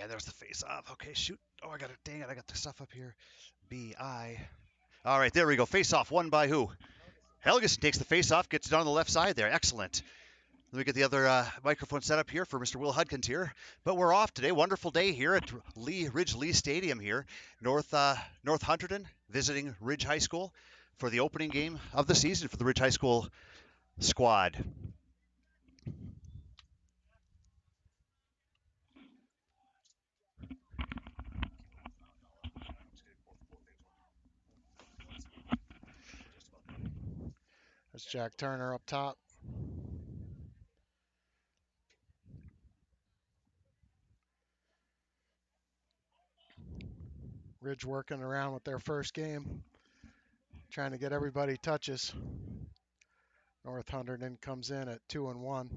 And there's the face off. Okay, shoot. Oh, I got it. Dang it. I got the stuff up here. B-I. All right, there we go. Face off. Won by who? Helgeson takes the face off, gets it on the left side there. Excellent. Let me get the other microphone set up here for Mr. Will Hudkins here. But we're off today. Wonderful day here at Ridge Lee Stadium here. North Hunterdon visiting Ridge High School for the opening game of the season for the Ridge High School squad. That's Jack Turner up top. Ridge working around with their first game, trying to get everybody touches. North Hunterdon comes in at 2-1.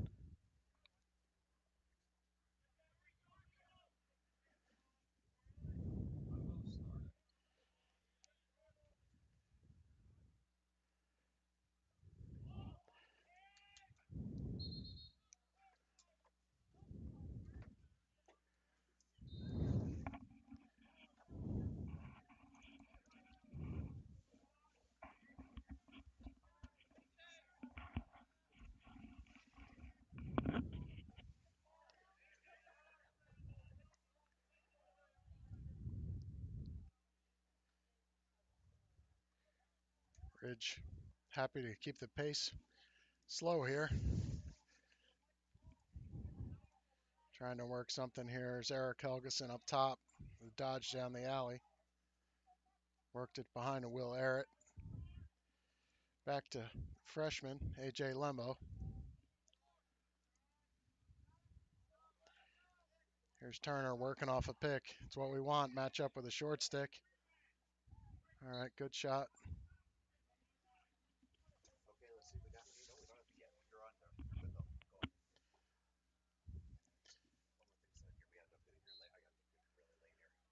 Ridge happy to keep the pace slow here. Trying to work something here is Eric Helgeson up top, who dodged down the alley. Worked it behind to Will Arrett. Back to freshman A.J. Lembo. Here's Turner working off a pick. It's what we want. Match up with a short stick. All right, good shot.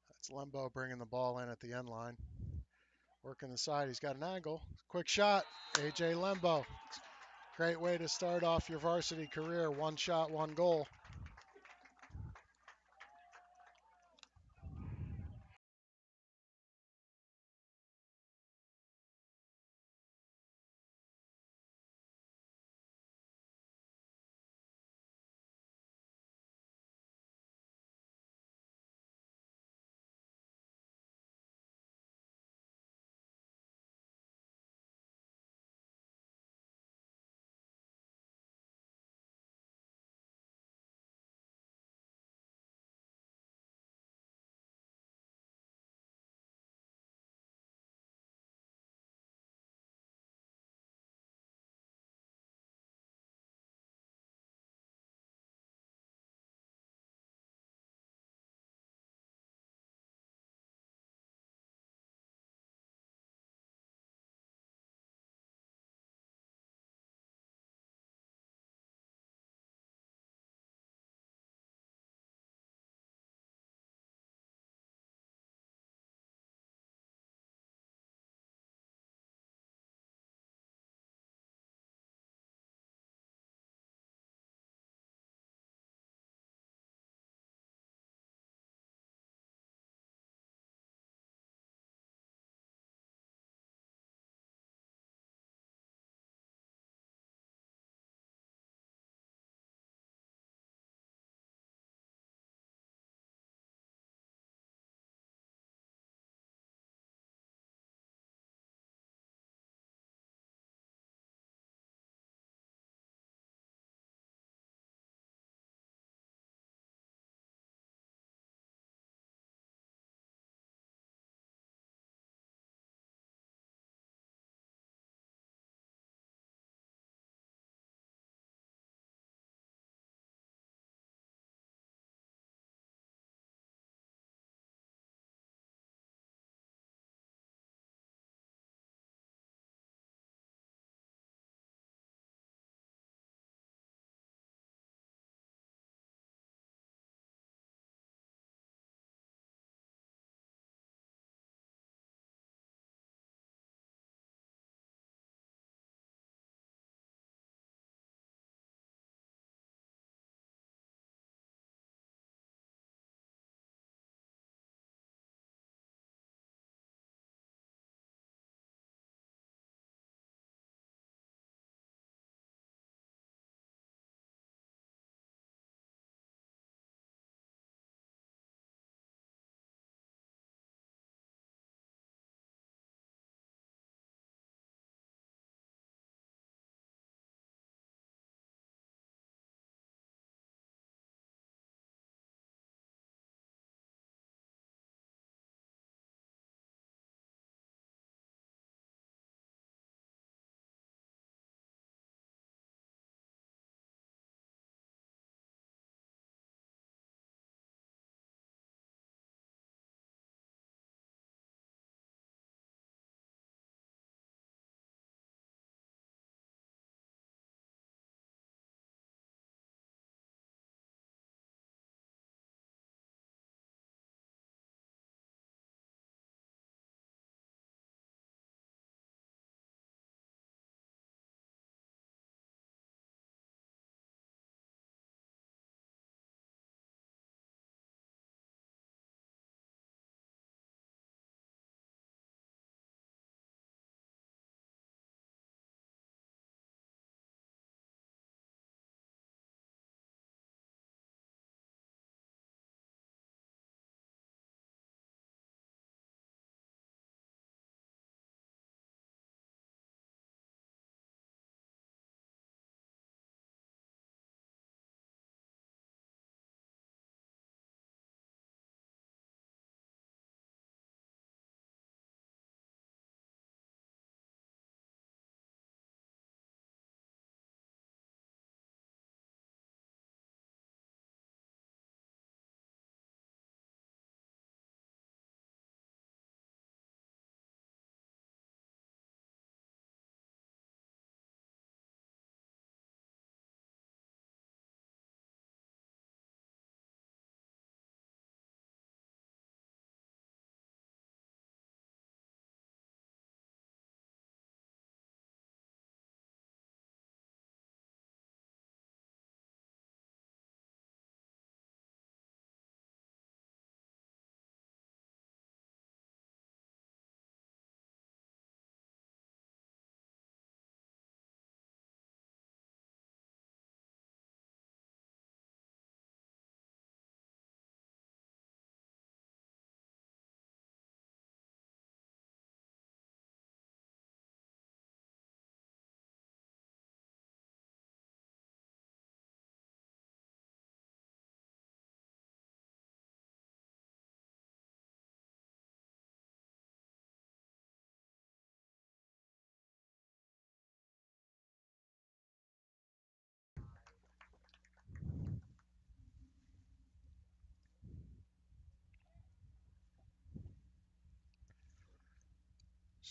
That's Lembo bringing the ball in at the end line. Working the side. He's got an angle. Quick shot. A.J. Lembo. Great way to start off your varsity career. One shot, one goal.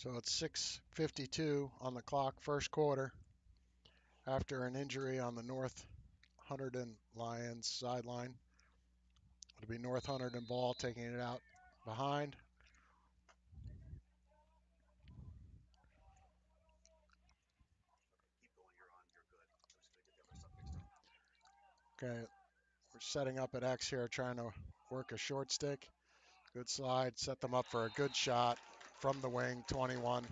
So it's 6:52 on the clock, first quarter, after an injury on the North Hunterdon Lions sideline. It'll be North Hunterdon ball, taking it out behind. Okay, we're setting up at X here, trying to work a short stick. Good slide, set them up for a good shot from the wing, 21.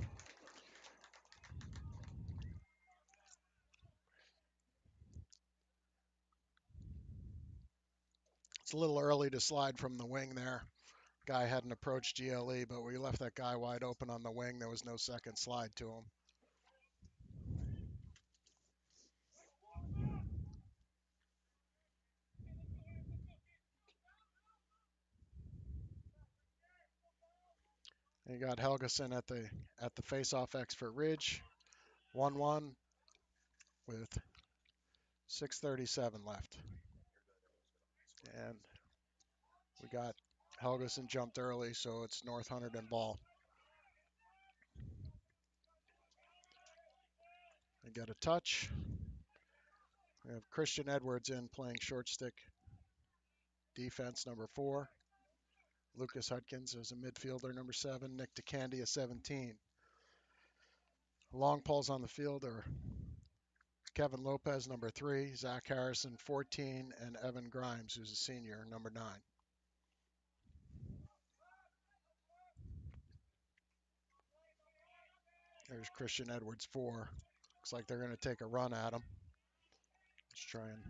It's a little early to slide from the wing there. Guy hadn't approached GLE, but we left that guy wide open on the wing. There was no second slide to him. And you got Helgeson at the face-off X for Ridge, 1-1 with 6:37 left. And we got Helgeson jumped early, so it's North Hunterdon ball. They get a touch. We have Christian Edwards in playing short stick defense, number 4. Lucas Hudkins is a midfielder, number 7. Nick DeCandy, a 17. Long poles on the field are Kevin Lopez, number 3. Zach Harrison, 14. And Evan Grimes, who's a senior, number 9. There's Christian Edwards, 4. Looks like they're going to take a run at him. Let's try and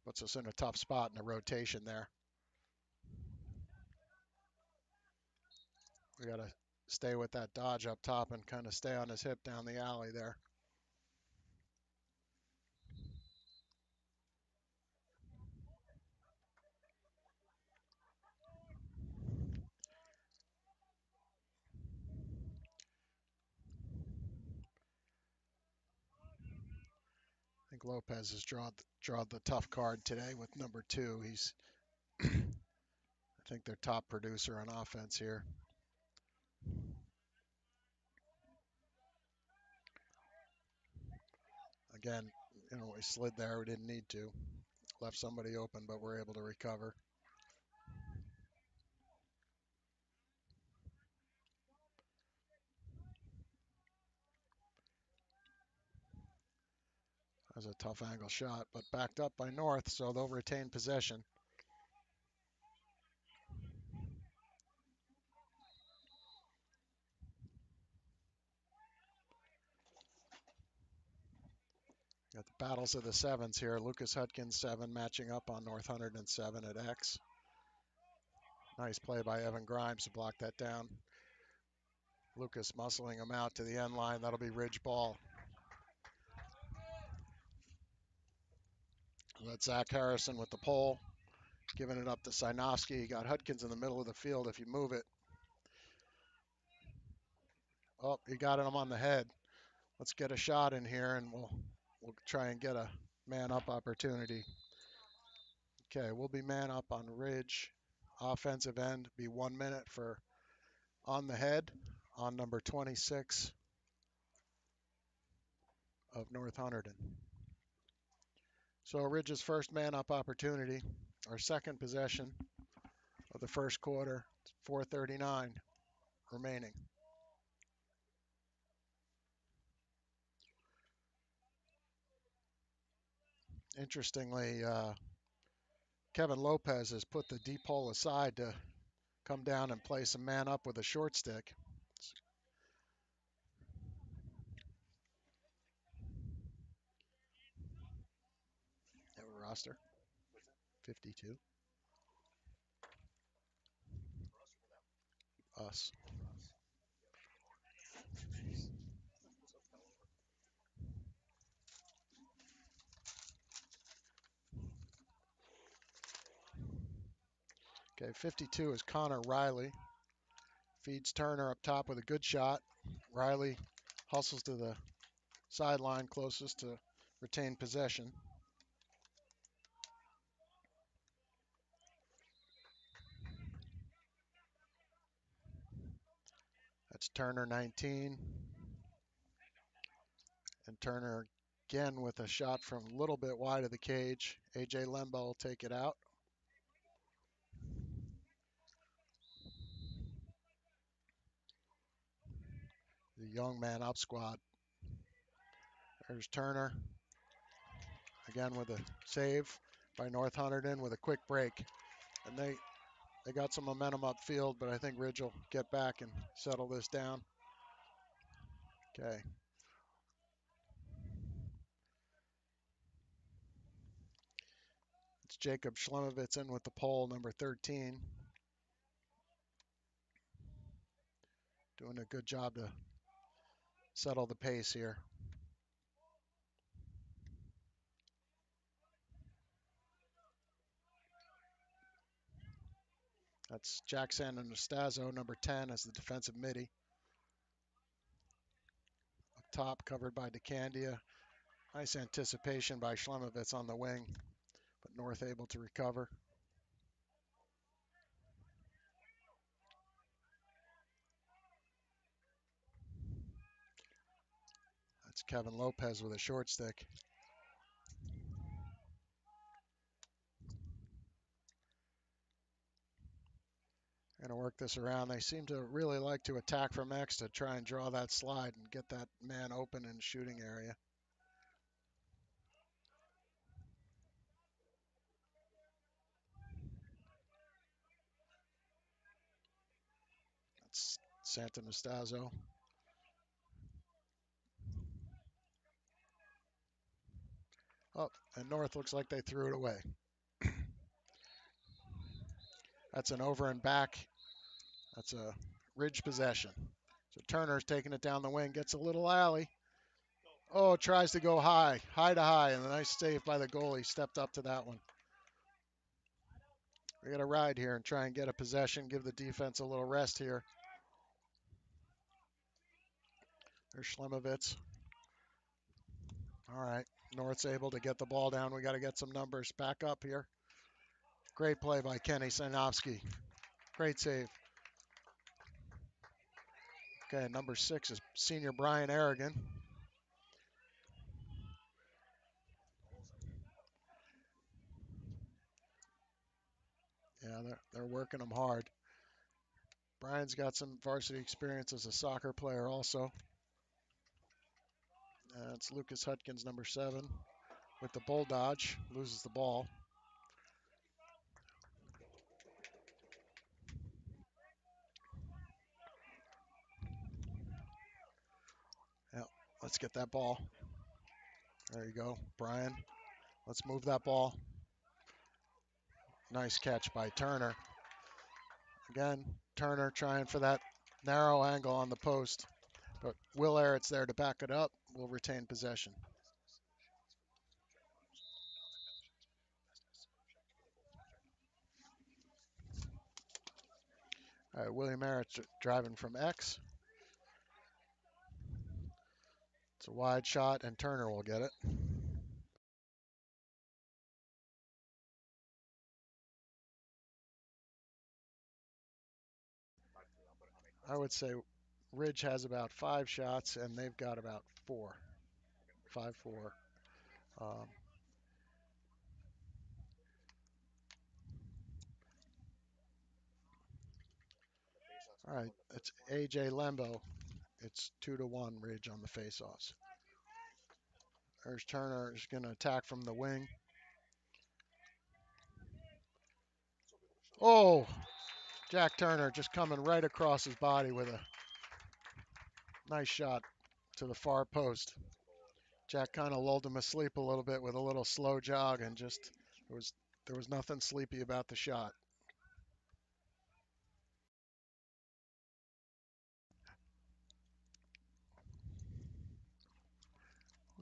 puts us in a tough spot in the rotation there. We got to stay with that dodge up top and kind of stay on his hip down the alley there. I think Lopez has drawn the tough card today with number 2. He's I think their top producer on offense here. Again, we slid there. We didn't need to. Left somebody open, but we're able to recover. That was a tough angle shot, but backed up by North, so they'll retain possession. Got the battles of the sevens here. Lucas Hudkins, 7, matching up on North Hunterdon 7 at X. Nice play by Evan Grimes to block that down. Lucas muscling him out to the end line. That'll be Ridge ball. That's Zach Harrison with the pole, giving it up to Sinofsky. You got Hudkins in the middle of the field if you move it. Oh, he got him on the head. Let's get a shot in here, and we'll try and get a man-up opportunity. Okay, we'll be man-up on Ridge. Offensive end, be 1 minute for on the head on number 26 of North Hunterdon. So Ridge's first man-up opportunity, our second possession of the first quarter, 4:39 remaining. Interestingly, Kevin Lopez has put the deep hole aside to come down and play some man up with a short stick. Have a roster, 52. Us. Okay, 52 is Connor Riley. Feeds Turner up top with a good shot. Riley hustles to the sideline closest to retain possession. That's Turner 19. And Turner again with a shot from a little bit wide of the cage. A.J. Lembo will take it out. The young man up squad. There's Turner. Again with a save by North Hunterdon with a quick break. And they got some momentum upfield, but I think Ridge will get back and settle this down. Okay. It's Jacob Schlemovitz in with the pole, number 13. Doing a good job to settle the pace here. That's Jack Sananastazzo, number 10, as the defensive midi. Up top, covered by DeCandia. Nice anticipation by Schlemovitz on the wing, but North able to recover. That's Kevin Lopez with a short stick. Going to work this around. They seem to really like to attack from X to try and draw that slide and get that man open in shooting area. That's Santanastazzo. Oh, and North looks like they threw it away. That's an over and back. That's a Ridge possession. So Turner's taking it down the wing, gets a little alley. Oh, tries to go high to high, and a nice save by the goalie. Stepped up to that one. We got to ride here and try and get a possession, give the defense a little rest here. There's Schlemovitz. All right, North's able to get the ball down. We got to get some numbers back up here. Great play by Kenny Sanovsky. Great save. Okay, number 6 is senior Brian Aragon. Yeah, they're working him hard. Brian's got some varsity experience as a soccer player also. It's Lucas Hutkins, number 7, with the bull dodge. Loses the ball. Yeah, let's get that ball. There you go, Brian. Let's move that ball. Nice catch by Turner. Again, Turner trying for that narrow angle on the post. But Will Errett's there to back it up. We'll retain possession. All right, William Errett's driving from X. It's a wide shot, and Turner will get it. I would say Ridge has about 5 shots, and they've got about 4. 5-4. Um, all right, it's A.J. Lembo. It's 2-1 Ridge on the faceoffs. There's Turner is going to attack from the wing. Oh, Jack Turner just coming right across his body with a nice shot to the far post. Jack kind of lulled him asleep a little bit with a little slow jog, and just there was nothing sleepy about the shot.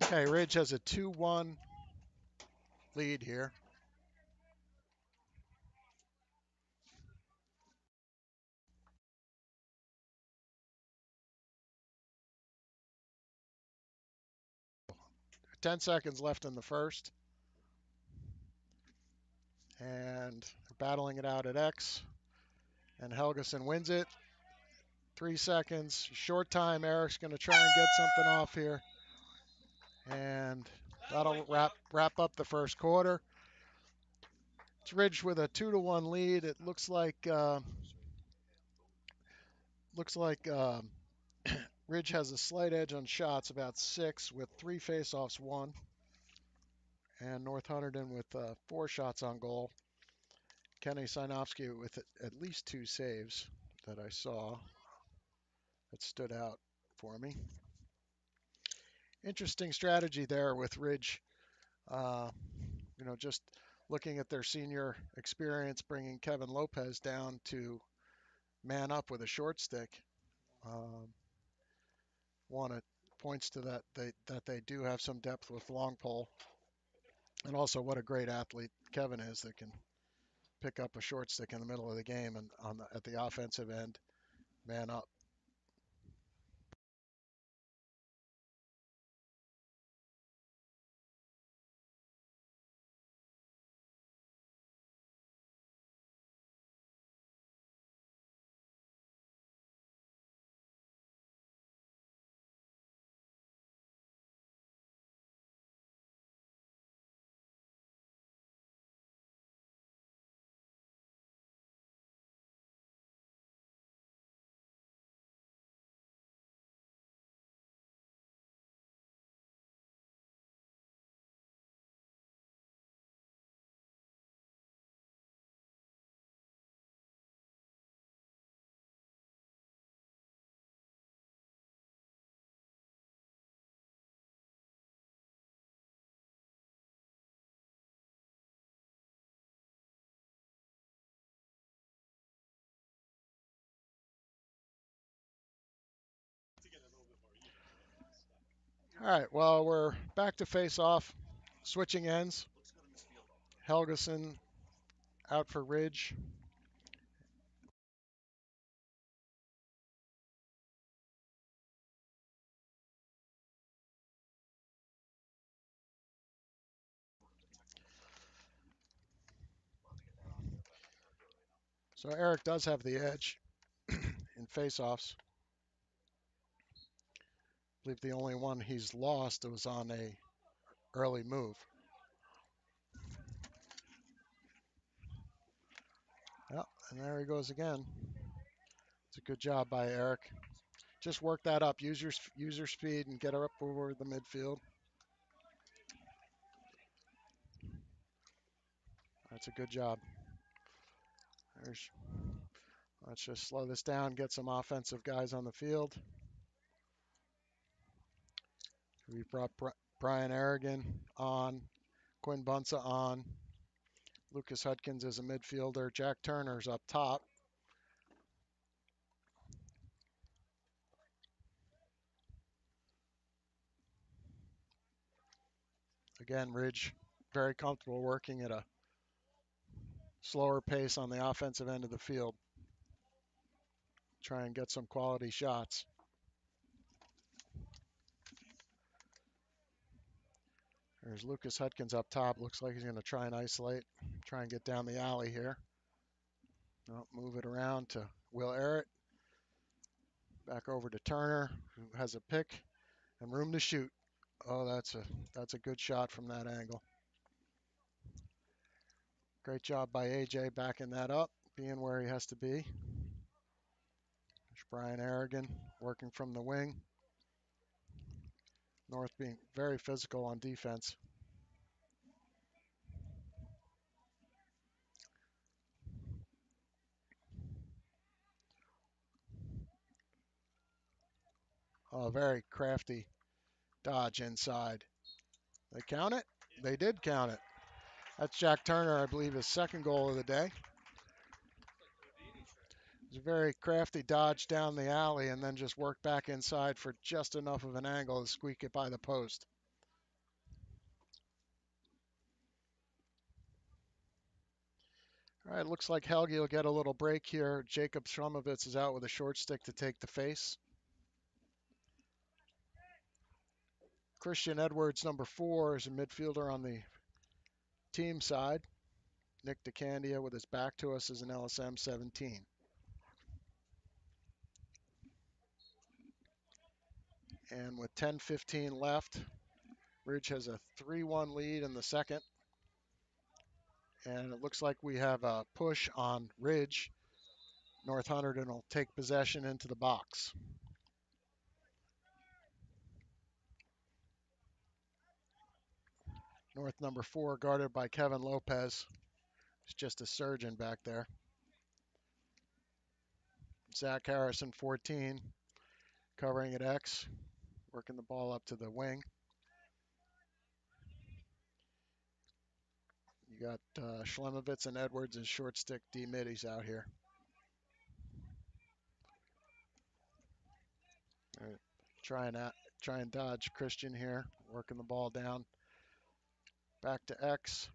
Okay, Ridge has a 2-1 lead here. Ten seconds left in the first. And battling it out at X. And Helgeson wins it. 3 seconds. Short time. Eric's going to try and get something off here. And that'll wrap up the first quarter. It's Ridge with a 2-1 lead. It looks like Ridge has a slight edge on shots, about 6 with 3 faceoffs won, and North Hunterdon with 4 shots on goal. Kenny Sinofsky with at least 2 saves that I saw that stood out for me. Interesting strategy there with Ridge. Just looking at their senior experience, bringing Kevin Lopez down to man up with a short stick. One, it points to that they do have some depth with long pole, and also what a great athlete Kevin is that can pick up a short stick in the middle of the game and at the offensive end, man up. All right, well, we're back to face off, switching ends. Helgeson out for Ridge. So Eric does have the edge in face-offs. I believe the only one he's lost was on a early move. Yep, and there he goes again. It's a good job by Eric. Just work that up. Use your speed and get her up over the midfield. That's a good job. There's, let's just slow this down, get some offensive guys on the field. We brought Brian Aragon on, Quinn Bunsa on, Lucas Hudkins as a midfielder, Jack Turner's up top. Again, Ridge very comfortable working at a slower pace on the offensive end of the field. Try and get some quality shots. There's Lucas Hudkins up top. Looks like he's going to try and isolate, try and get down the alley here. No, move it around to Will Errett. Back over to Turner, who has a pick and room to shoot. Oh, that's a good shot from that angle. Great job by AJ backing that up, being where he has to be. There's Brian Aragon working from the wing. North being very physical on defense. Oh, very crafty dodge inside. They count it? They did count it. That's Jack Turner, I believe, his second goal of the day. It's a very crafty dodge down the alley and then just work back inside for just enough of an angle to squeak it by the post. All right, looks like Helge will get a little break here. Jacob Schromovitz is out with a short stick to take the face. Christian Edwards, number 4, is a midfielder on the team side. Nick DeCandia with his back to us is an LSM 17. And with 10:15 left, Ridge has a 3-1 lead in the second. And it looks like we have a push on Ridge. North Hunterdon will take possession into the box. North number 4 guarded by Kevin Lopez. He's just a surgeon back there. Zach Harrison, 14, covering at X, working the ball up to the wing. You got Schlemovitz and Edwards as short stick D middies out here. All right. Try and dodge Christian here, working the ball down. Back to X.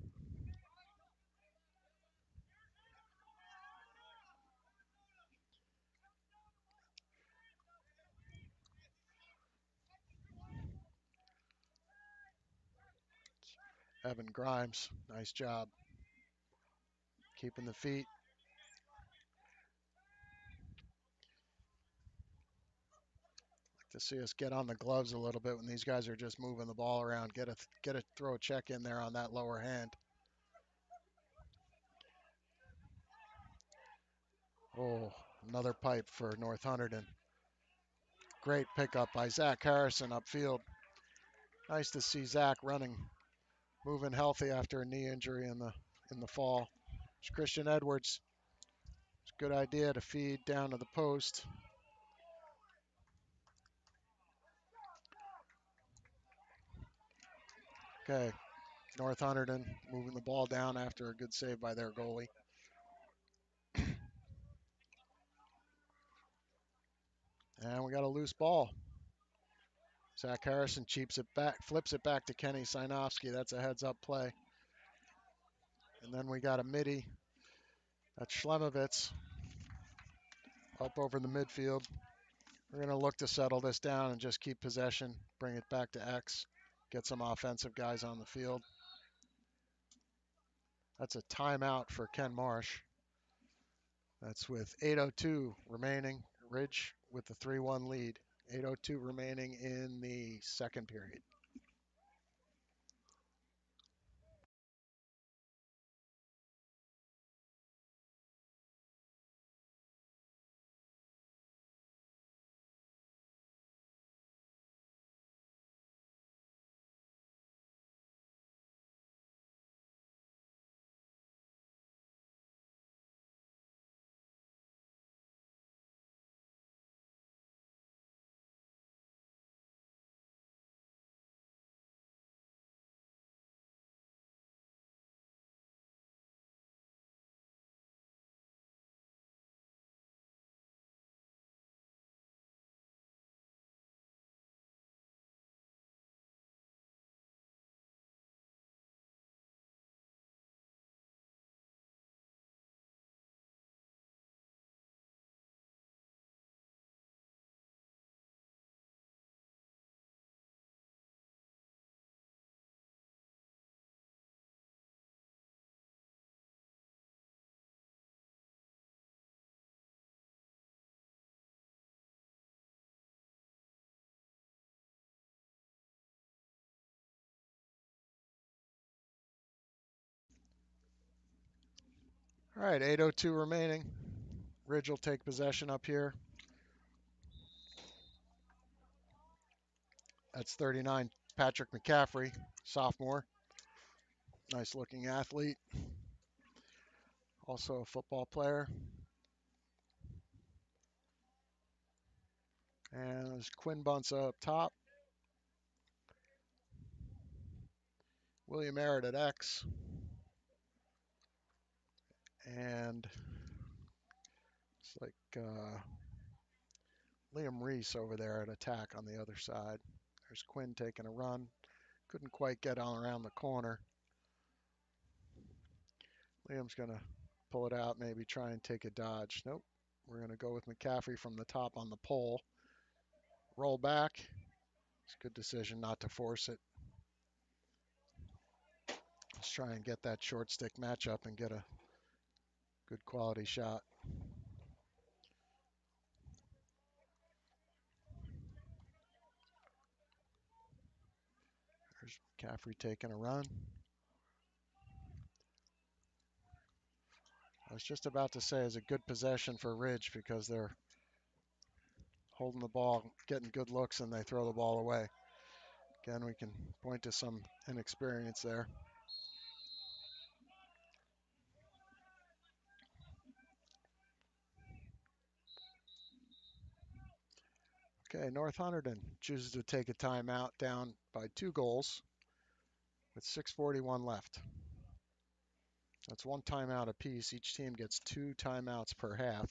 Evan Grimes, nice job. Keeping the feet. Like to see us get on the gloves a little bit when these guys are just moving the ball around. Throw a check in there on that lower hand. Oh, another pipe for North Hunterdon. Great pickup by Zach Harrison upfield. Nice to see Zach moving healthy after a knee injury in the fall. It's Christian Edwards. It's a good idea to feed down to the post. Okay, North Hunterdon moving the ball down after a good save by their goalie. And we got a loose ball. Zach Harrison flips it back to Kenny Sinovsky. That's a heads-up play. And then we got a midi. That's Schlemovitz up over the midfield. We're going to look to settle this down and just keep possession, bring it back to X, get some offensive guys on the field. That's a timeout for Ken Marsh. That's with 8:02 remaining. Ridge with the 3-1 lead. 8:02 remaining in the second period. All right, 8:02 remaining. Ridge will take possession up here. That's 39, Patrick McCaffrey, sophomore. Nice looking athlete. Also a football player. And there's Quinn Bunce up top. William Merritt at X. And it's like Liam Reese over there at attack on the other side. There's Quinn taking a run. Couldn't quite get on around the corner. Liam's going to pull it out, maybe try and take a dodge. Nope. We're going to go with McCaffrey from the top on the pole. Roll back. It's a good decision not to force it. Let's try and get that short stick matchup and get a good quality shot. Caffrey taking a run. I was just about to say it's a good possession for Ridge because they're holding the ball, getting good looks, and they throw the ball away. Again, we can point to some inexperience there. Okay, North Hunterdon chooses to take a timeout down by 2 goals with 6:41 left. That's 1 timeout apiece. Each team gets 2 timeouts per half.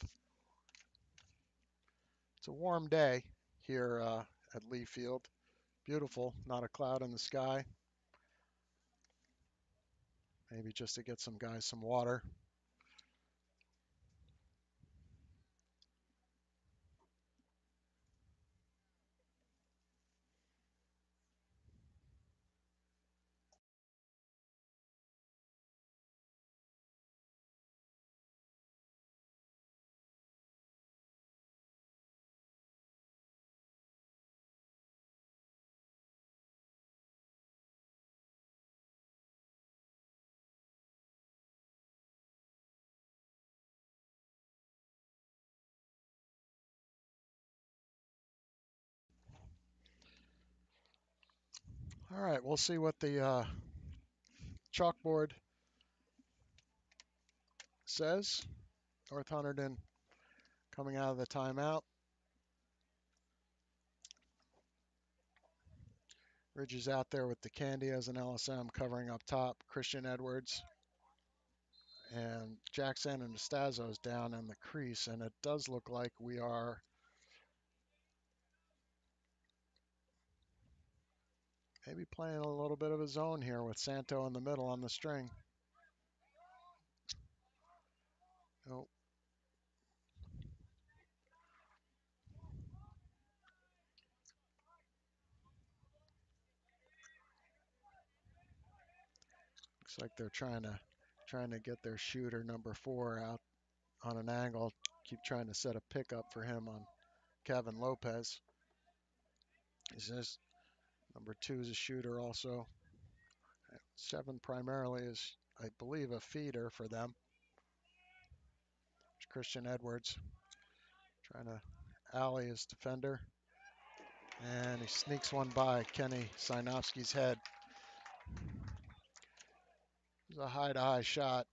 It's a warm day here at Lee Field. Beautiful, not a cloud in the sky. Maybe just to get some guys some water. All right, we'll see what the chalkboard says. North Hunterdon coming out of the timeout. Ridge is out there with DeCandy as an LSM covering up top. Christian Edwards and Jackson and Estazo's down in the crease, and it does look like we are maybe playing a little bit of a zone here with Santo in the middle on the string. Oh, looks like they're trying to get their shooter number 4 out on an angle. Keep trying to set a pickup for him on Kevin Lopez. He's just number 2 is a shooter also. 7 primarily is, I believe, a feeder for them. Christian Edwards trying to alley his defender. And he sneaks one by Kenny Sinofsky's head. It was a high-to-high shot.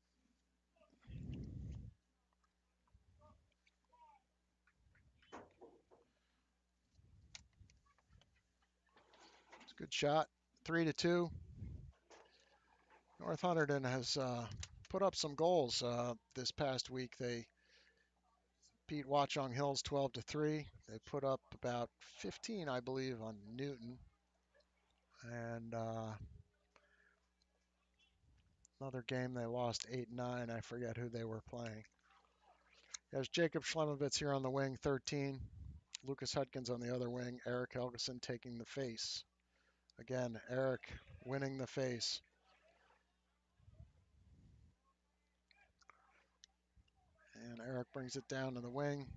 It's a good shot. 3-2. North Hunterdon has put up some goals this past week. They beat Watchung Hills 12-3. They put up about 15, I believe, on Newton. And another game they lost 8-9. I forget who they were playing. There's Jacob Schlemovitz here on the wing, 13. Lucas Hudkins on the other wing. Eric Helgeson taking the face. Again, Eric winning the face. And Eric brings it down to the wing.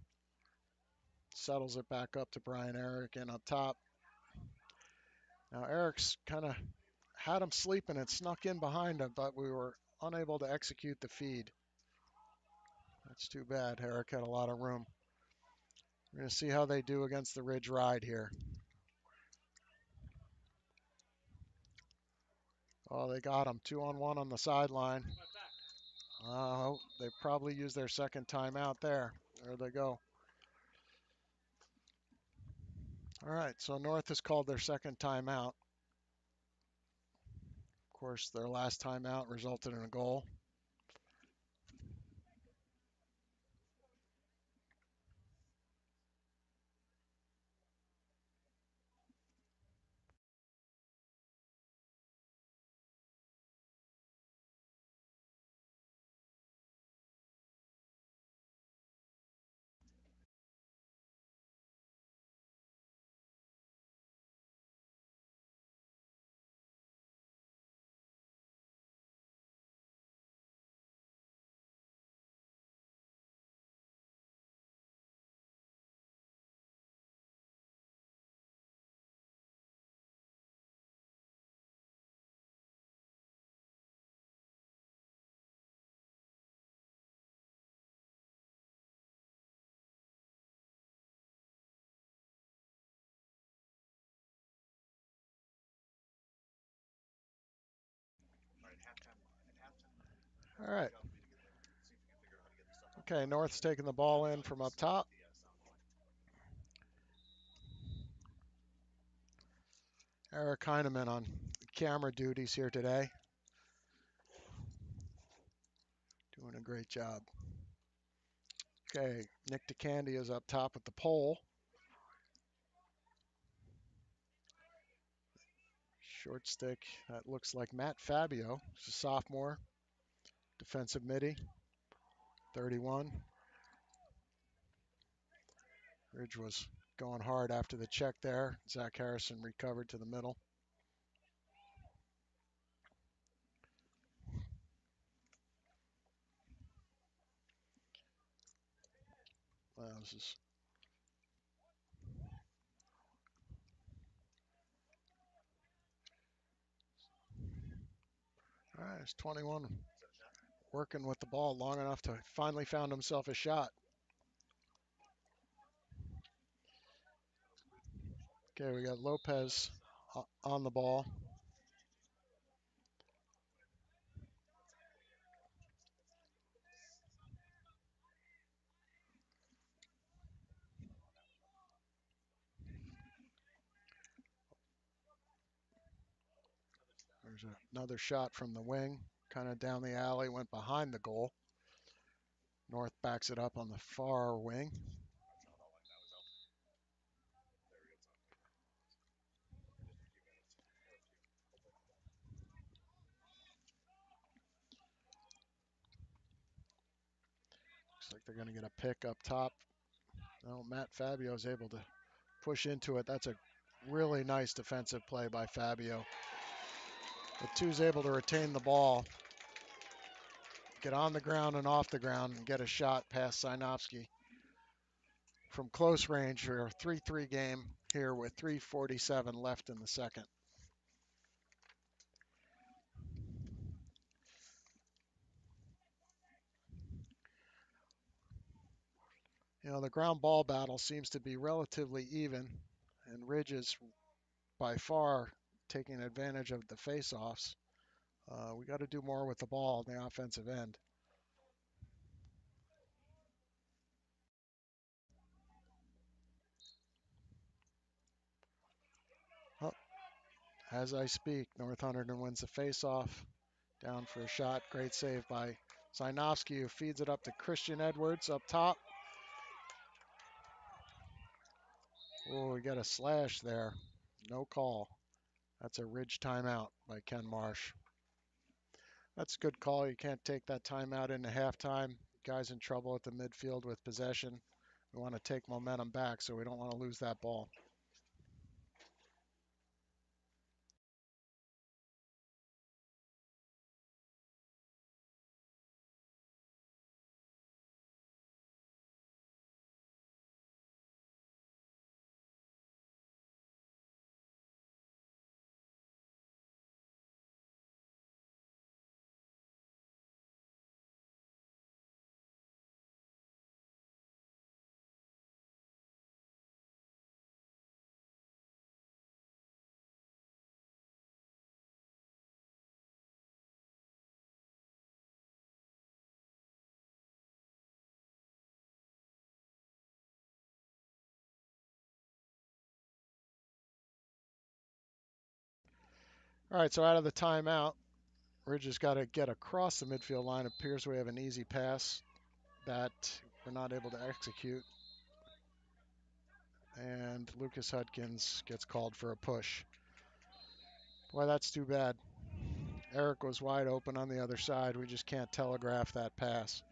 Settles it back up to Brian Eric and up top. Now Eric's kind of had him sleeping and snuck in behind him, but we were unable to execute the feed. That's too bad. Eric had a lot of room. We're going to see how they do against the Ridge Ride here. Oh, they got him. 2-on-1 on the sideline. They probably used their second timeout there. There they go. All right, so North has called their second timeout. Of course, their last timeout resulted in a goal. All right. Okay, North's taking the ball in from up top. Eric Heineman on camera duties here today. Doing a great job. Okay, Nick DeCandy is up top with the pole. Short stick, that looks like Matt Fabio. He's a sophomore, defensive midi, 31. Ridge was going hard after the check there. Zach Harrison recovered to the middle. Wow, this is all right. It's 21 working with the ball long enough to finally found himself a shot. Okay, we got Lopez on the ball. There's another shot from the wing, kind of down the alley, went behind the goal. North backs it up on the far wing. Looks like they're going to get a pick up top. No, Matt Fabio is able to push into it. That's a really nice defensive play by Fabio. The two's able to retain the ball, get on the ground and off the ground, and get a shot past Sinovsky from close range for a 3-3 game here with 3:47 left in the second. You know, the ground ball battle seems to be relatively even, and Ridge is by far taking advantage of the face-offs. We got to do more with the ball on the offensive end. Oh, as I speak, North Hunterdon wins the face-off. Down for a shot. Great save by Sinovsky, who feeds it up to Christian Edwards up top. Oh, we got a slash there. No call. That's a Ridge timeout by Ken Marsh. That's a good call. You can't take that timeout into halftime. Guys in trouble at the midfield with possession. We want to take momentum back, so we don't want to lose that ball. All right, so out of the timeout, Ridge has got to get across the midfield line. It appears we have an easy pass that we're not able to execute. And Lucas Hudkins gets called for a push. Boy, that's too bad. Eric was wide open on the other side. We just can't telegraph that pass.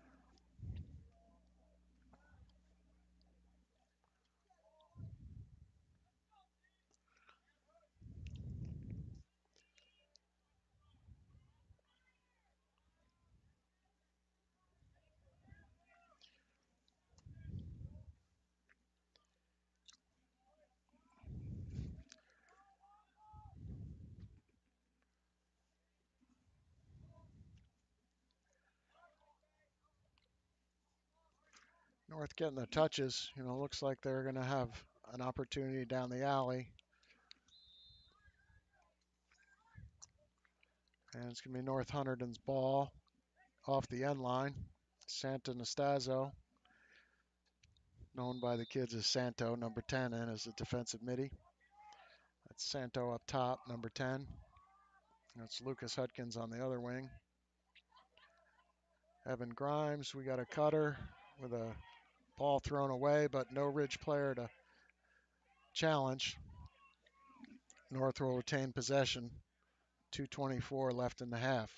North getting the touches. You know, looks like they're going to have an opportunity down the alley. And it's going to be North Hunterdon's ball. off the end line. Santa Nastazo, known by the kids as Santo, number 10, and as a defensive midi. That's Santo up top, number 10. That's Lucas Hudkins on the other wing. Evan Grimes, we got a cutter with a ball thrown away, but no Ridge player to challenge. North will retain possession. 2:24 left in the half.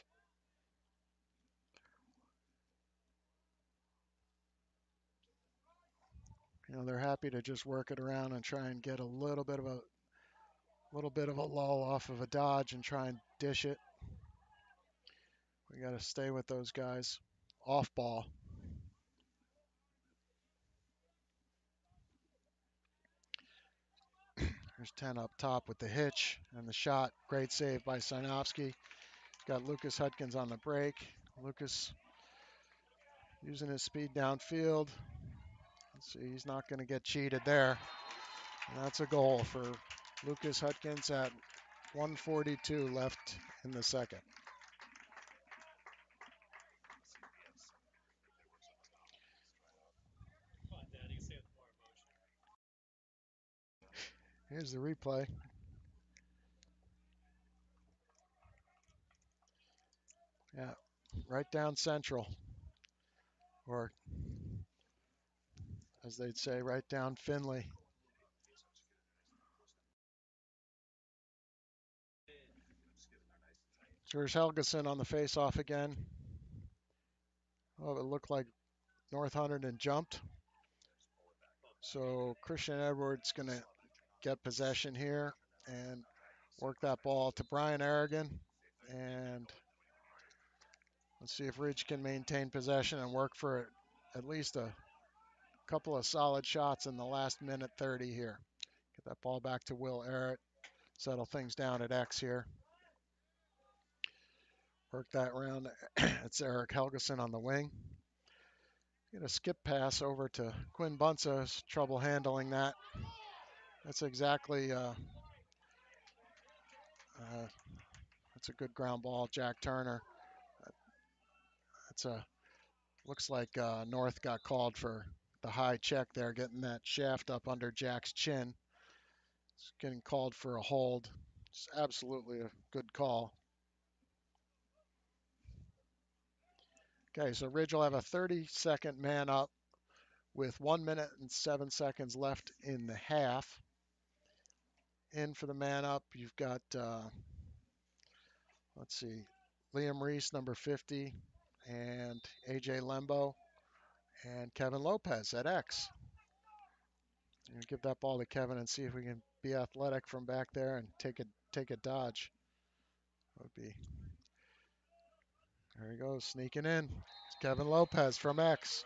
You know, they're happy to just work it around and try and get a little bit of a lull off of a dodge and try and dish it. We got to stay with those guys. Off ball. There's 10 up top with the hitch and the shot. Great save by Sinovsky. Got Lucas Hudkins on the break. Lucas using his speed downfield. Let's see, he's not going to get cheated there. And that's a goal for Lucas Hudkins at 1:42 left in the second. Here's the replay. Yeah, right down central, or as they'd say, right down Finley. So here's Helgeson on the face-off again. Oh, it looked like North Hunterdon jumped. So Christian Edwards going to get possession here and work that ball to Brian Aragon. And let's see if Ridge can maintain possession and work for at least a couple of solid shots in the last minute 30 here. Get that ball back to Will Arrett. Settle things down at X here. Work that round. It's Eric Helgeson on the wing. Get a skip pass over to Quinn Bunce's trouble handling that. That's exactly that's a good ground ball, Jack Turner. That's a looks like North got called for the high check there, getting that shaft up under Jack's chin. It's getting called for a hold. It's absolutely a good call. Okay, so Ridge will have a 30-second man up with 1 minute and 7 seconds left in the half. In for the man up, you've got, let's see, Liam Reese, number 50, and AJ Lembo, and Kevin Lopez at X. Give that ball to Kevin and see if we can be athletic from back there and take a dodge. Would be. There he goes, sneaking in. It's Kevin Lopez from X.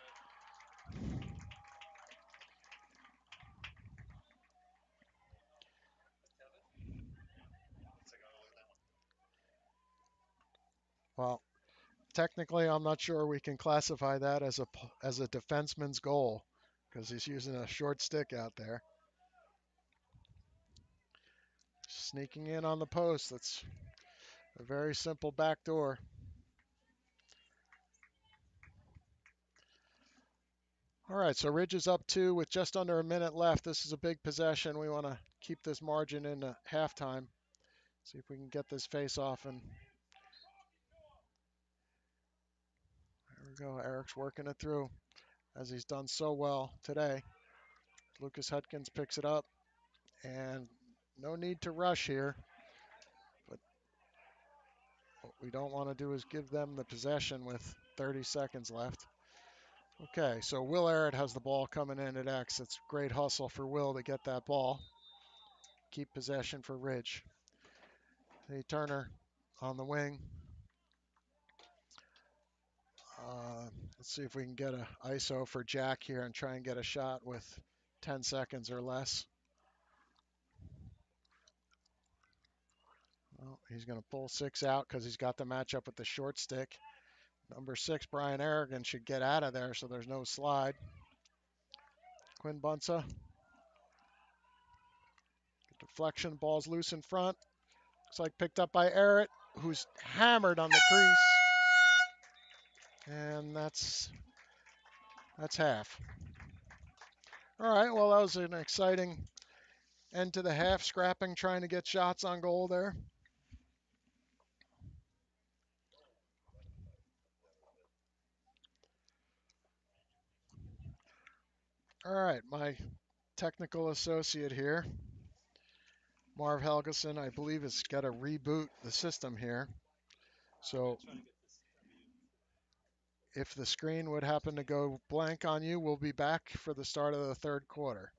Well, technically, I'm not sure we can classify that as a defenseman's goal because he's using a short stick out there. Sneaking in on the post. That's a very simple back door. All right, so Ridge is up 2 with just under a minute left. This is a big possession. We want to keep this margin in halftime. See if we can get this face off. And there we go. Eric's working it through as he's done so well today. Lucas Hudkins picks it up. And no need to rush here. But what we don't want to do is give them the possession with 30 seconds left. Okay, so Will Arrett has the ball coming in at X. It's great hustle for Will to get that ball. Keep possession for Ridge. Hey, Turner on the wing. Let's see if we can get a ISO for Jack here and try and get a shot with 10 seconds or less. Well, he's going to pull 6 out because he's got the matchup with the short stick. Number 6, Brian Aragon, should get out of there so there's no slide. Quinn Bunce. Deflection, ball's loose in front. Looks like picked up by Arrett, who's hammered on the crease. And that's half. All right, well, that was an exciting end to the half, scrapping, trying to get shots on goal there. All right, my technical associate here, Marv Helgeson, I believe has got to reboot the system here. So if the screen would happen to go blank on you, we'll be back for the start of the third quarter.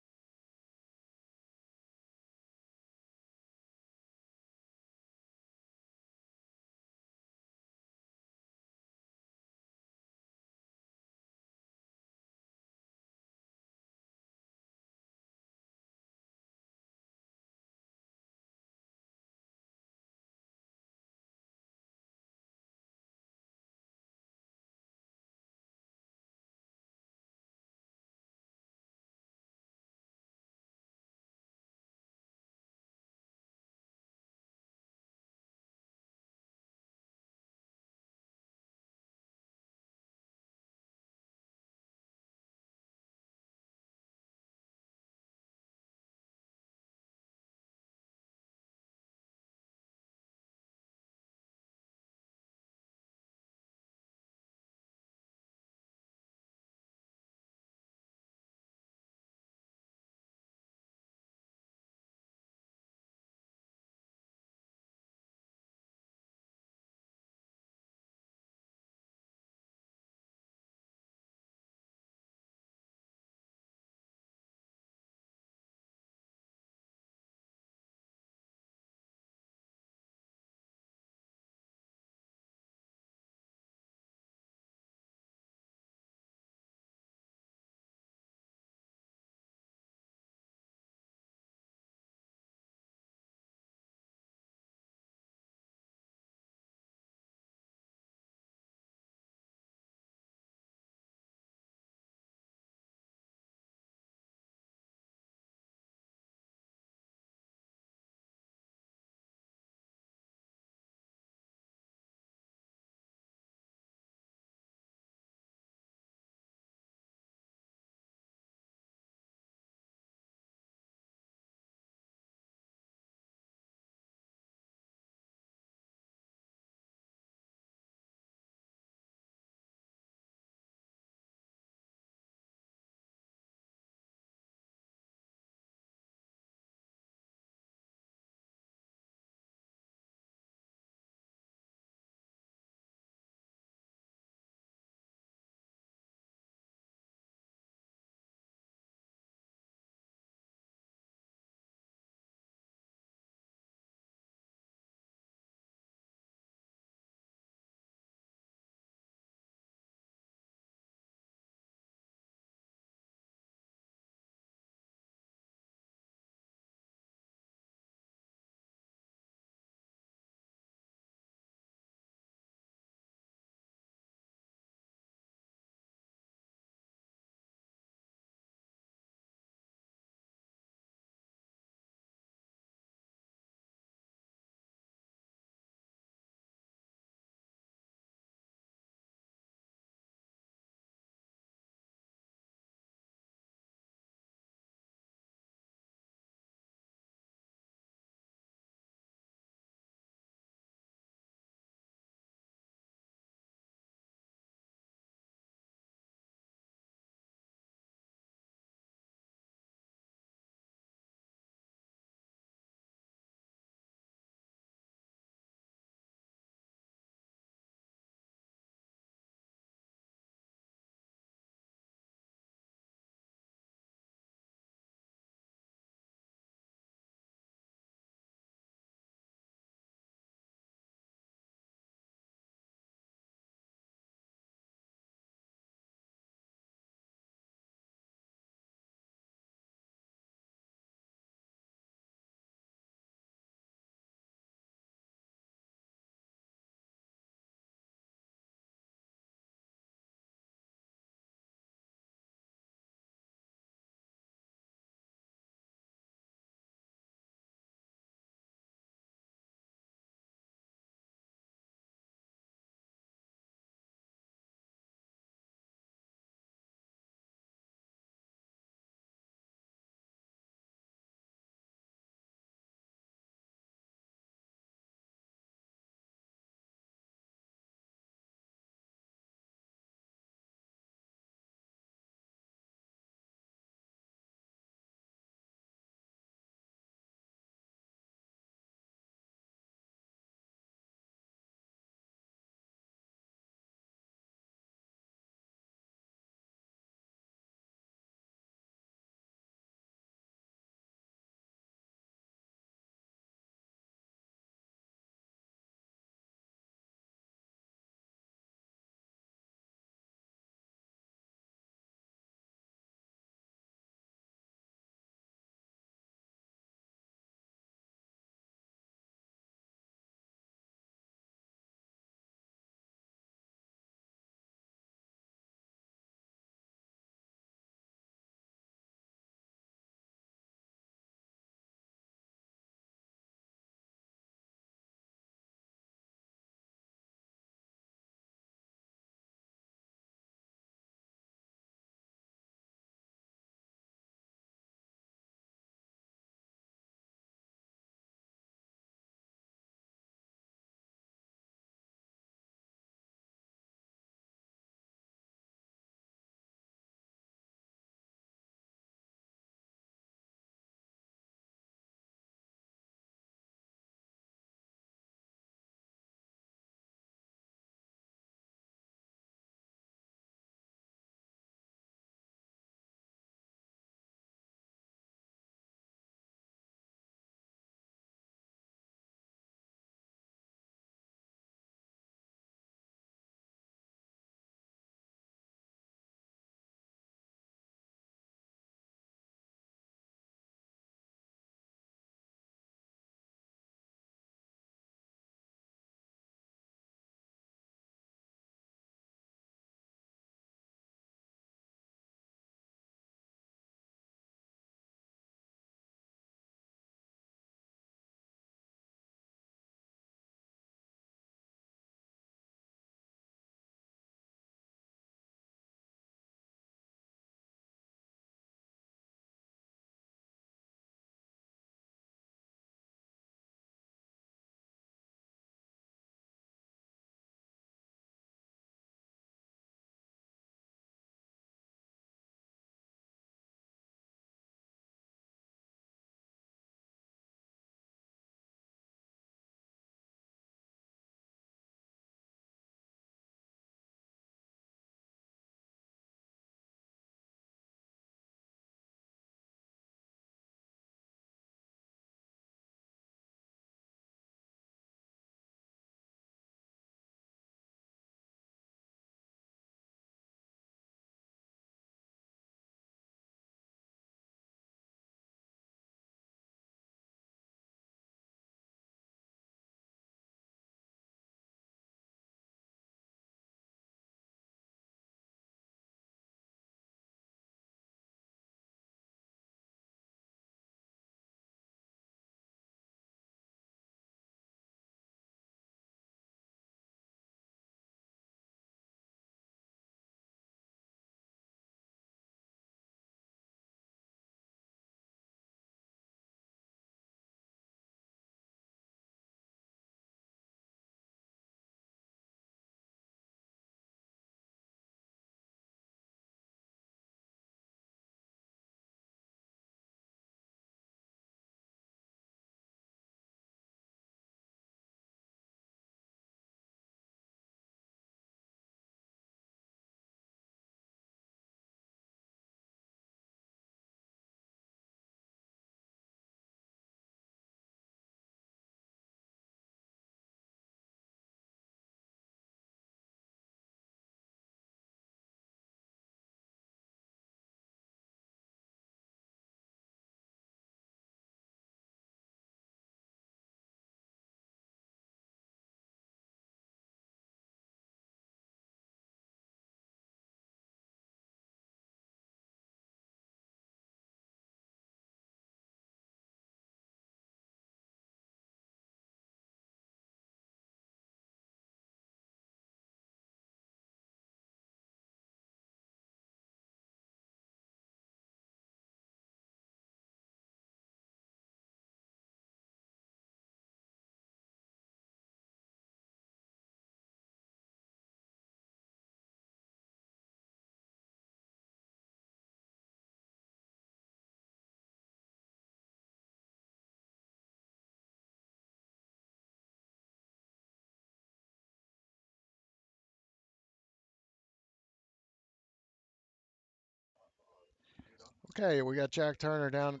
Okay, we got Jack Turner down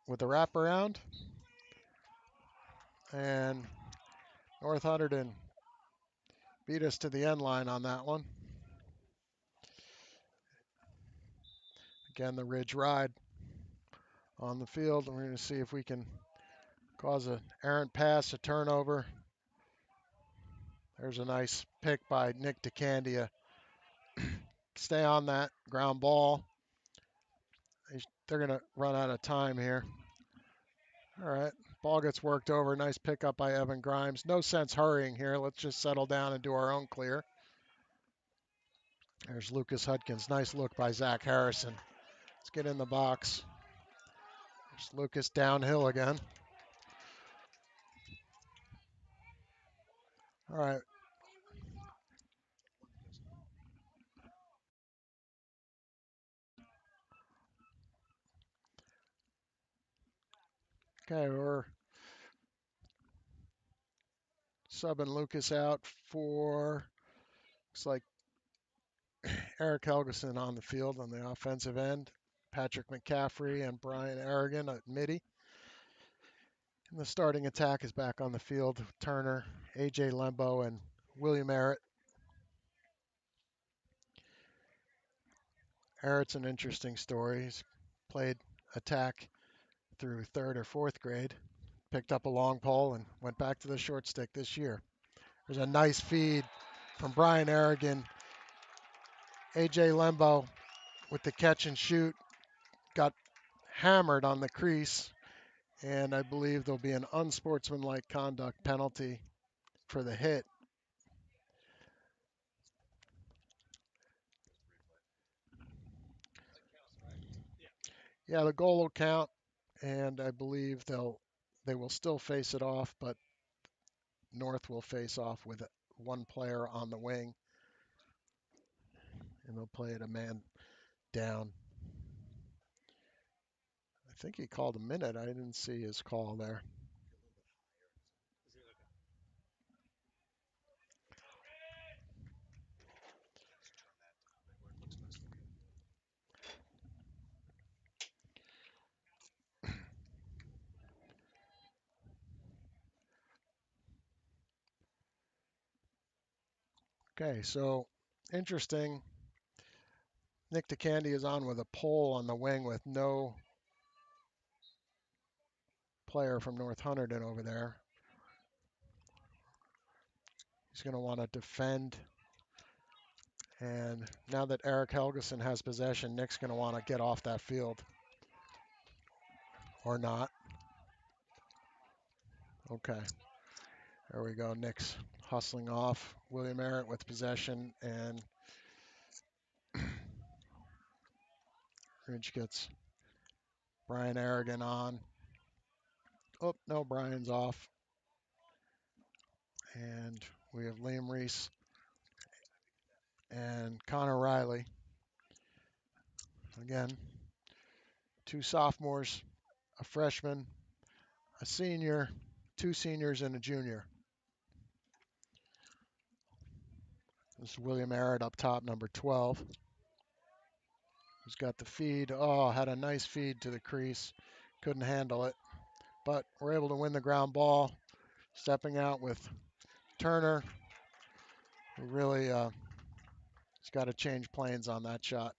with the wraparound, and North Hunterdon beat us to the end line on that one. Again, the ridge ride on the field, and we're going to see if we can cause an errant pass, a turnover. There's a nice pick by Nick DeCandia. Stay on that ground ball. They're going to run out of time here. All right, ball gets worked over. Nice pickup by Evan Grimes. No sense hurrying here. Let's just settle down and do our own clear. There's Lucas Hudkins. Nice look by Zach Harrison. Let's get in the box. There's Lucas downhill again. All right. Okay, we're subbing Lucas out for, looks like Eric Helgeson on the field on the offensive end. Patrick McCaffrey and Brian Aragon at midi. And the starting attack is back on the field. Turner, AJ Lembo, and William Arrett. Arrett's an interesting story. He's played attack through third or fourth grade. Picked up a long pole and went back to the short stick this year. There's a nice feed from Brian Aragon. AJ Lembo with the catch and shoot got hammered on the crease, and I believe there'll be an unsportsmanlike conduct penalty for the hit. Yeah, the goal will count, and I believe they will still face it off, but North will face off with one player on the wing, and they'll play it a man down. I think he called a minute. I didn't see his call there. Okay, so interesting. Nick DeCandy is on with a pole on the wing with no player from North Hunterdon over there. He's going to want to defend. And now that Eric Helgeson has possession, Nick's going to want to get off that field. Or not. Okay. There we go. Nick's hustling off. William Arrett with possession. And Ridge gets Brian Aragon on. Oh, no, Brian's off. And we have Liam Reese and Connor Riley. Again, two sophomores, a freshman, a senior, two seniors, and a junior. This is William Arrett up top, number 12. Who's got the feed. Oh, had a nice feed to the crease. Couldn't handle it. But we're able to win the ground ball. Stepping out with Turner, who really has got to change planes on that shot.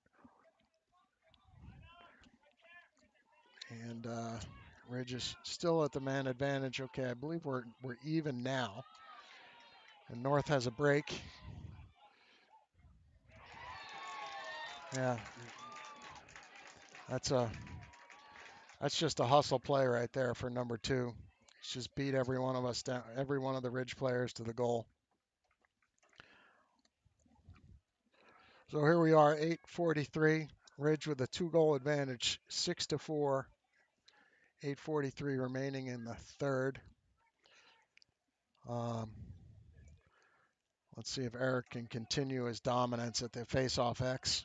And Ridge is still at the man advantage. Okay, I believe we're even now. And North has a break. Yeah, that's just a hustle play right there for number 2. He's just beat every one of us down, every one of the Ridge players to the goal. So here we are, 8:43. Ridge with a 2-goal advantage, 6-4. 8:43 remaining in the third. Um, let's see if Eric can continue his dominance at the face-off X.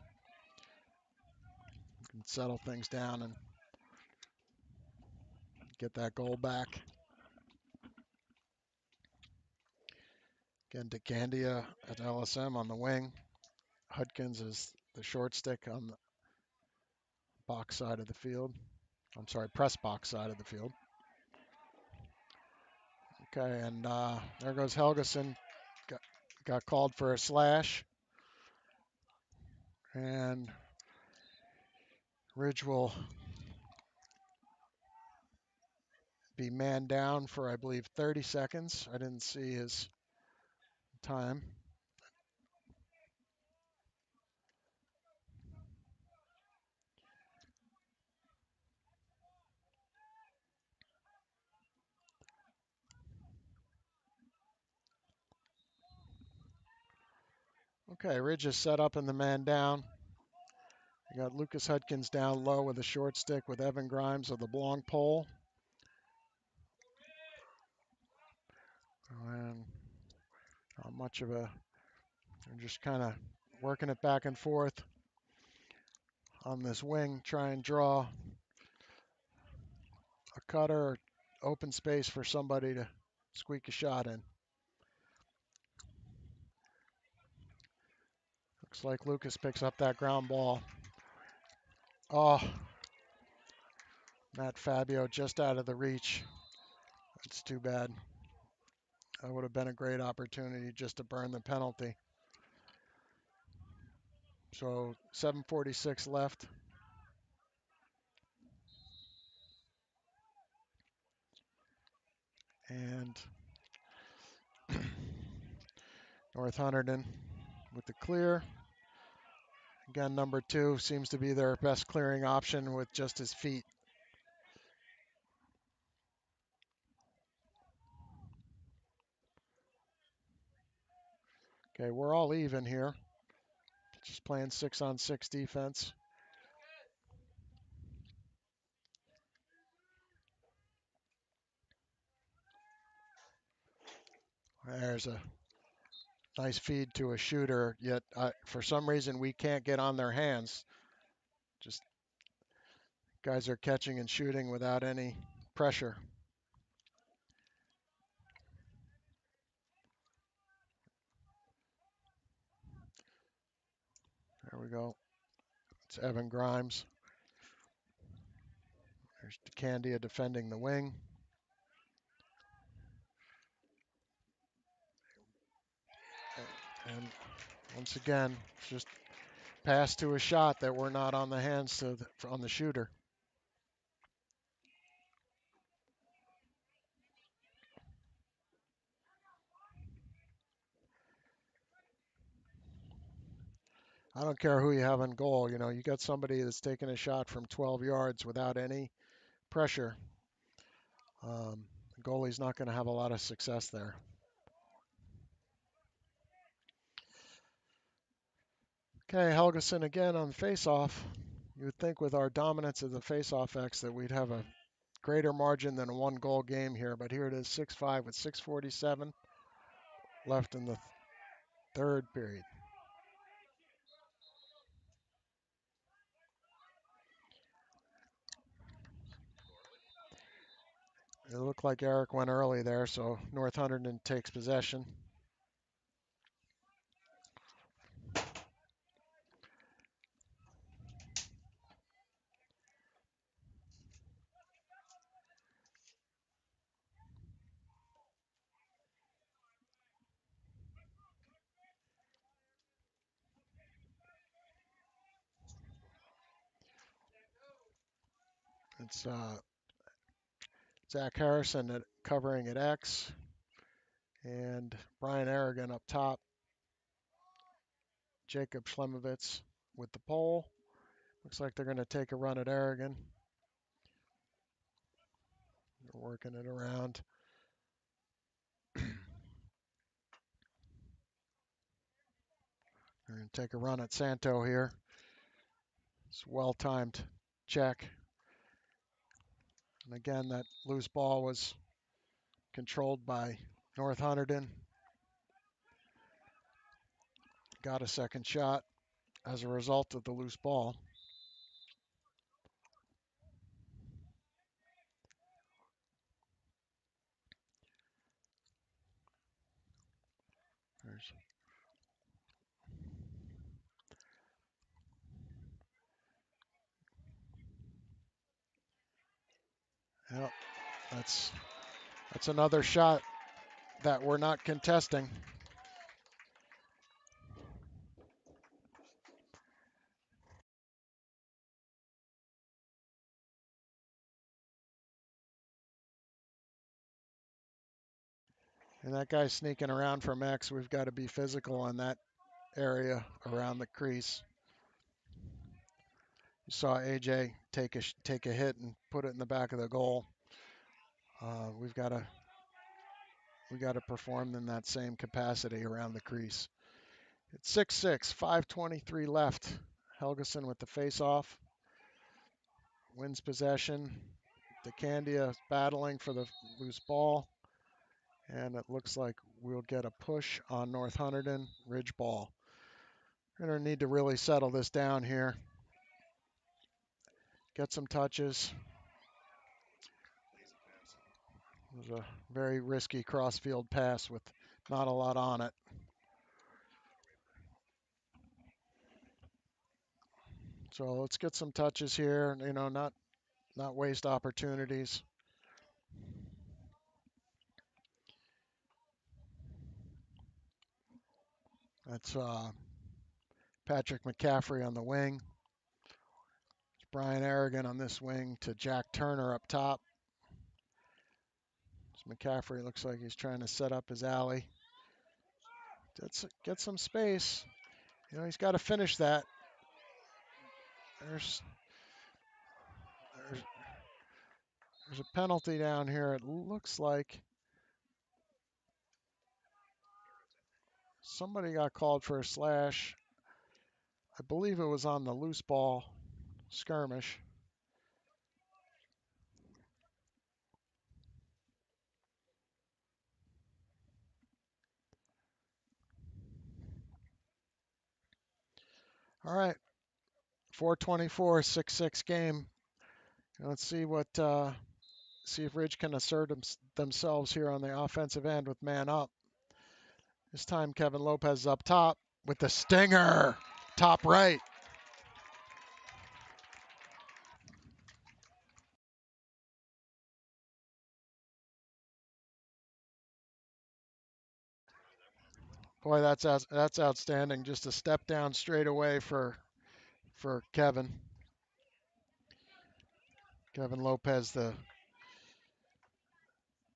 Can settle things down and get that goal back. Again, DeCandia at LSM on the wing. Hudkins is the short stick on the box side of the field. I'm sorry, press box side of the field. Okay, and there goes Helgeson. Got called for a slash. And Ridge will be man down for, I believe, 30 seconds. I didn't see his time. Okay, Ridge is set up in the man down. You got Lucas Hudkins down low with a short stick with Evan Grimes of the long pole. And not much of a, they're just kind of working it back and forth on this wing, try and draw a cutter or open space for somebody to squeak a shot in. Looks like Lucas picks up that ground ball. Oh, Matt Fabio just out of the reach. That's too bad. That would have been a great opportunity just to burn the penalty. So 7:46 left. And North Hunterdon with the clear. Again, number 2 seems to be their best clearing option with just his feet. Okay, we're all even here. Just playing 6-on-6 defense. There's a nice feed to a shooter, yet for some reason we can't get on their hands. Just guys are catching and shooting without any pressure. There we go. It's Evan Grimes. There's DeCandia defending the wing. And once again, just pass to a shot that we're not on the hands on the shooter. I don't care who you have on goal. You know, you got somebody that's taking a shot from 12 yards without any pressure. The goalie's not going to have a lot of success there. Okay, Helgeson again on the face-off. You would think with our dominance of the face-off X that we'd have a greater margin than a one-goal game here, but here it is 6-5 with 6:47 left in the third period. It looked like Eric went early there, so North Hunterdon takes possession. It's Zach Harrison covering at X, and Brian Aragon up top. Jacob Schlemovitz with the pole. Looks like they're going to take a run at Aragon. They're working it around. They're going to take a run at Santo here. It's a well-timed check. And again, that loose ball was controlled by North Hunterdon. Got a second shot as a result of the loose ball. There's That's another shot that we're not contesting. And that guy's sneaking around from X. We've got to be physical on that area around the crease. You saw AJ take a hit and put it in the back of the goal. We've got to perform in that same capacity around the crease. It's 6-6, 5:23 left. Helgeson with the face-off. Wins possession. DeCandia battling for the loose ball. And it looks like we'll get a push on North Hunterdon. Ridge ball. We're going to need to really settle this down here. Get some touches. It was a very risky cross-field pass with not a lot on it. So let's get some touches here. Not waste opportunities. That's Patrick McCaffrey on the wing. It's Brian Aragon on this wing to Jack Turner up top. McCaffrey looks like he's trying to set up his alley. Let's get some space. He's got to finish that. There's a penalty down here. It looks like somebody got called for a slash. I believe it was on the loose ball skirmish. All right, 4:24, 6-6 game. Let's see if Ridge can assert themselves here on the offensive end with man up. This time Kevin Lopez up top with the stinger, top right. Boy, that's outstanding. Just a step down straight away for Kevin. Kevin Lopez, the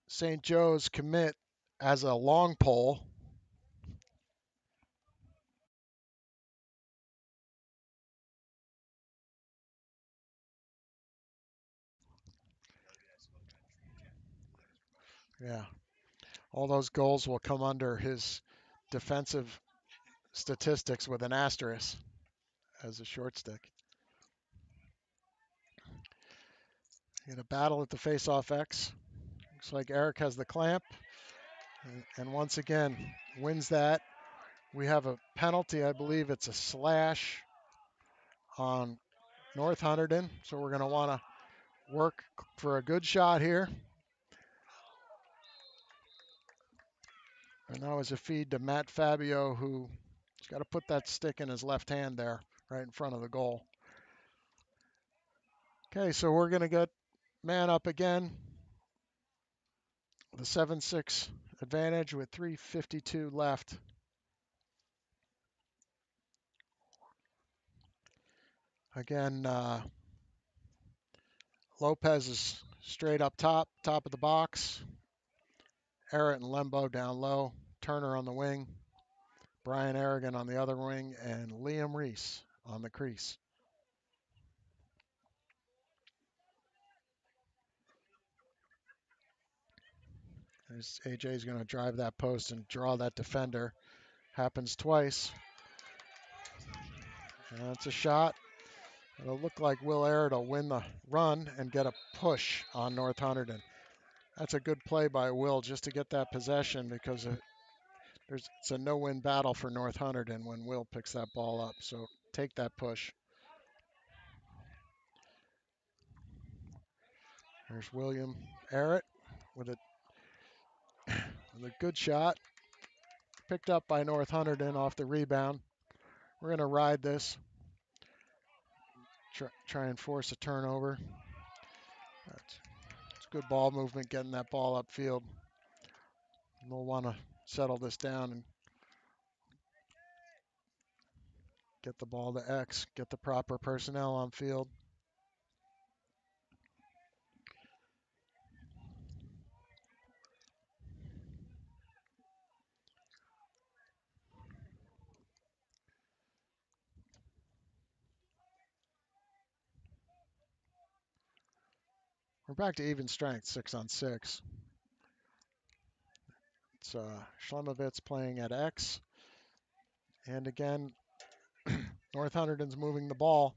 St. Joe's commit, as a long pole. Yeah, all those goals will come under his defensive statistics with an asterisk as a short stick. In a battle at the face-off X. Looks like Eric has the clamp. And once again, wins that. We have a penalty. I believe it's a slash on North Hunterdon. So we're going to want to work for a good shot here. And that was a feed to Matt Fabio, who's got to put that stick in his left hand there, right in front of the goal. Okay, so we're going to get man up again. The 7-6 advantage with 3:52 left. Again, Lopez is straight up top of the box. Errett and Lembo down low. Turner on the wing. Brian Aragon on the other wing. And Liam Reese on the crease. AJ's going to drive that post and draw that defender. Happens twice. And that's a shot. It'll look like Will Arrett will win the run and get a push on North Hunterdon. That's a good play by Will just to get that possession, because it's a no-win battle for North Hunterdon when Will picks that ball up. So take that push. There's William Arrett with a good shot. Picked up by North Hunterdon off the rebound. We're going to ride this. Try and force a turnover. It's good ball movement getting that ball upfield. We'll want to settle this down and get the ball to X, get the proper personnel on field. We're back to even strength, 6-on-6. It's Schlemovitz playing at X. And again, North Hunterdon's moving the ball.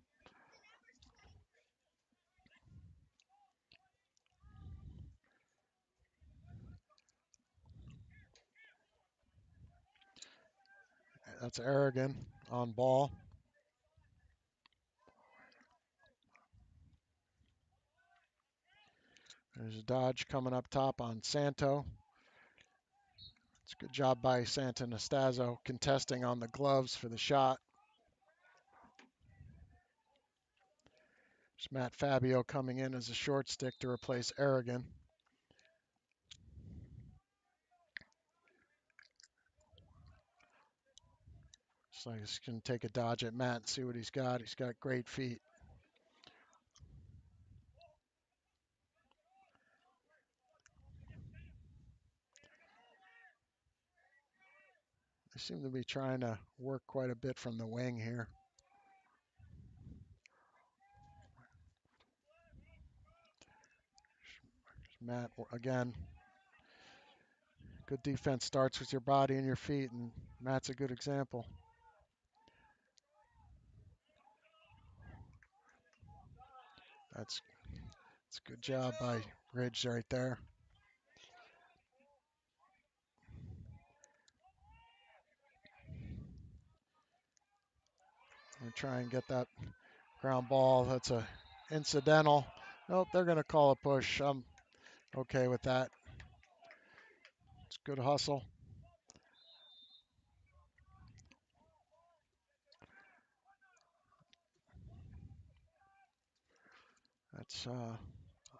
That's Aragon on ball. There's a dodge coming up top on Santo. It's a good job by Santanastaso contesting on the gloves for the shot. There's Matt Fabio coming in as a short stick to replace Aragon. So he's going to take a dodge at Matt and see what he's got. He's got great feet. They seem to be trying to work quite a bit from the wing here. Matt, again, good defense starts with your body and your feet, and Matt's a good example. That's a good job by Ridge right there. We'll try and get that ground ball. That's a incidental. Nope, they're going to call a push. I'm okay with that. It's good hustle. That's,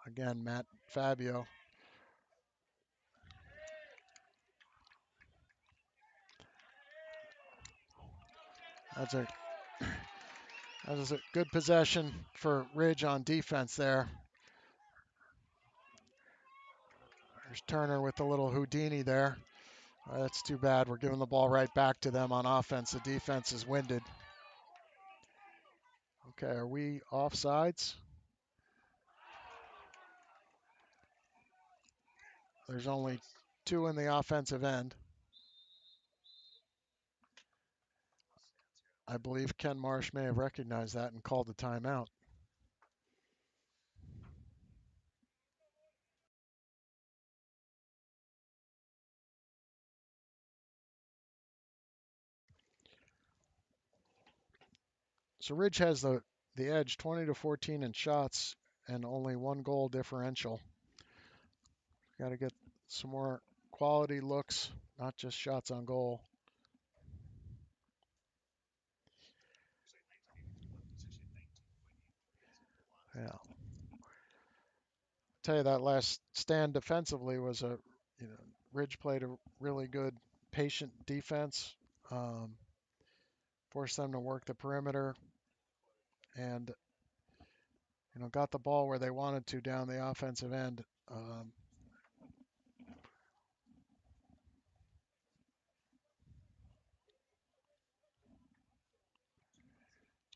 again, Matt Fabio. That's a good possession for Ridge on defense there. There's Turner with the little Houdini there. That's too bad. We're giving the ball right back to them on offense. The defense is winded. Okay, are we offsides? There's only 2 in the offensive end. I believe Ken Marsh may have recognized that and called the timeout. So Ridge has the edge, 20-14 in shots and only 1 goal differential. Got to get some more quality looks, not just shots on goal. Yeah. Tell you that last stand defensively was Ridge played a really good patient defense, forced them to work the perimeter, and got the ball where they wanted to down the offensive end.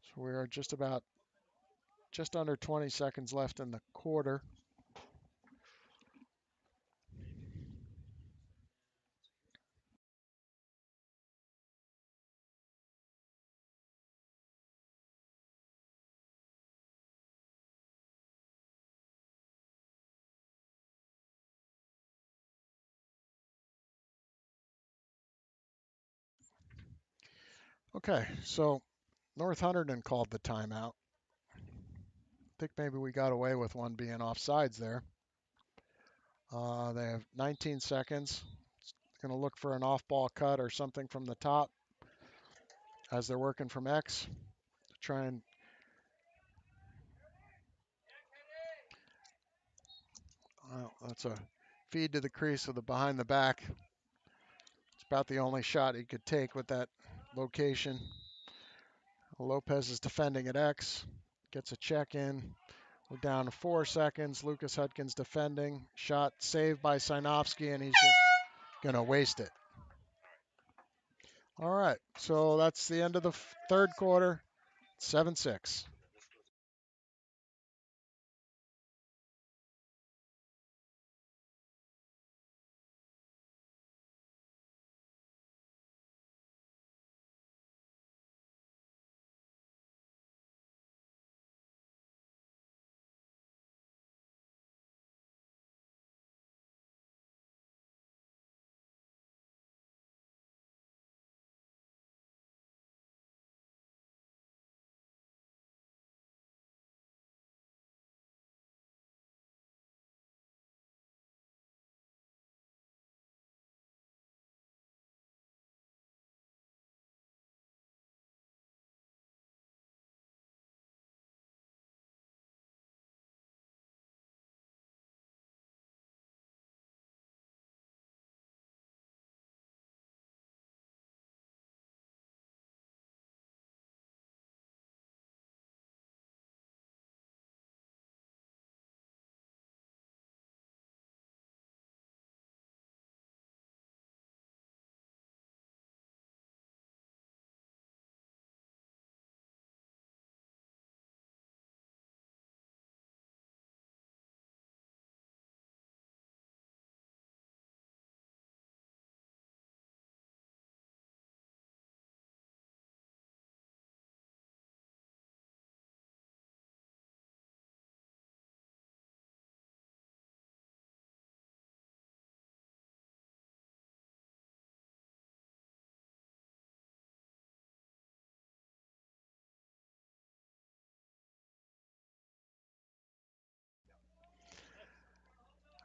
So we are just under 20 seconds left in the quarter. Okay, so North Hunterdon called the timeout. I think maybe we got away with one being offsides there. They have 19 seconds. Going to look for an off-ball cut or something from the top as they're working from X to try and Well, that's a feed to the crease with the behind the back. It's about the only shot he could take with that location. Lopez is defending at X, gets a check in. We're down to 4 seconds. Lucas Hudkins defending. Shot saved by Sinovsky, and he's just going to waste it. All right, so that's the end of the third quarter, 7-6.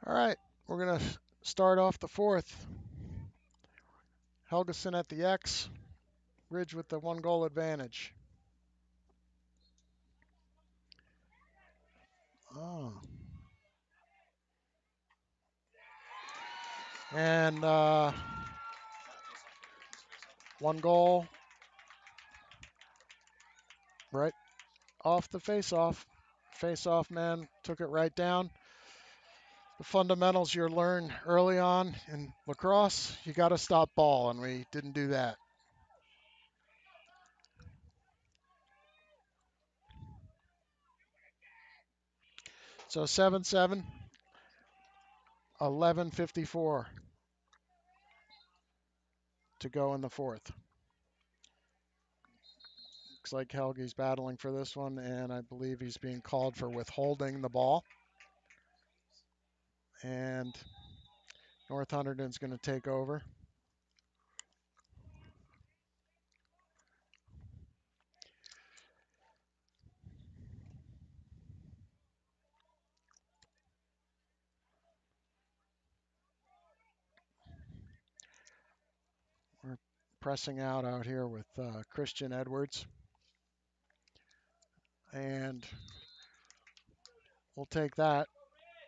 All right, we're going to start off the fourth. Helgeson at the X, Ridge with the 1-goal advantage. Oh. And 1 goal right off the face-off. Face-off man took it right down. The fundamentals you learn early on in lacrosse, you got to stop ball, and we didn't do that. So 7-7, 11:54 to go in the fourth. Looks like Helge's battling for this one, and I believe he's being called for withholding the ball. And North Hunterdon's going to take over. We're pressing out here with Christian Edwards. And we'll take that.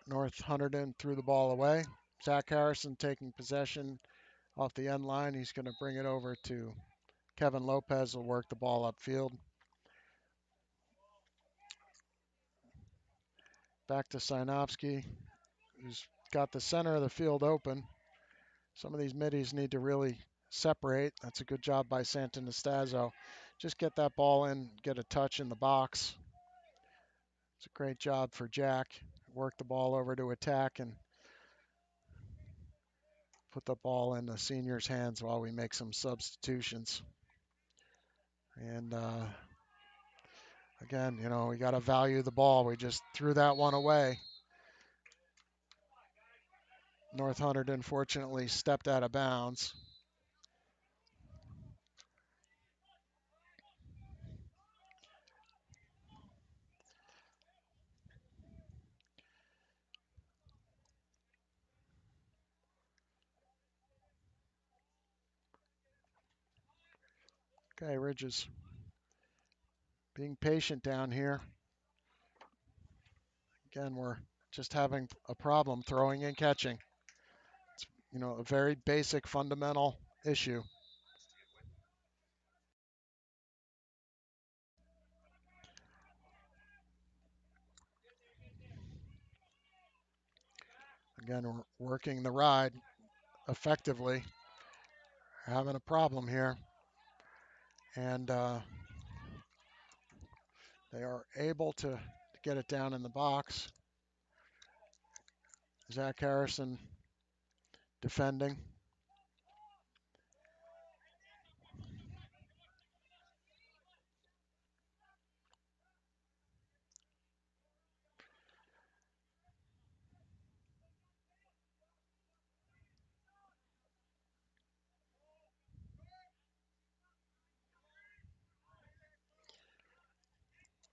North Hunterdon threw the ball away. Zach Harrison taking possession off the end line. He's going to bring it over to Kevin Lopez, will work the ball upfield. Back to Sinovsky, who's got the center of the field open. Some of these middies need to really separate. That's a good job by Santanastazzo. Just get that ball in, get a touch in the box. It's a great job for Jack. Work the ball over to attack and put the ball in the seniors' hands while we make some substitutions. And again, we got to value the ball. We just threw that one away. North Hunterdon fortunately stepped out of bounds. Okay, Ridges being patient down here. Again, we're just having a problem throwing and catching. It's, a very basic fundamental issue. Again, we're working the ride effectively. Having a problem here. And they are able to get it down in the box. Zach Harrison defending.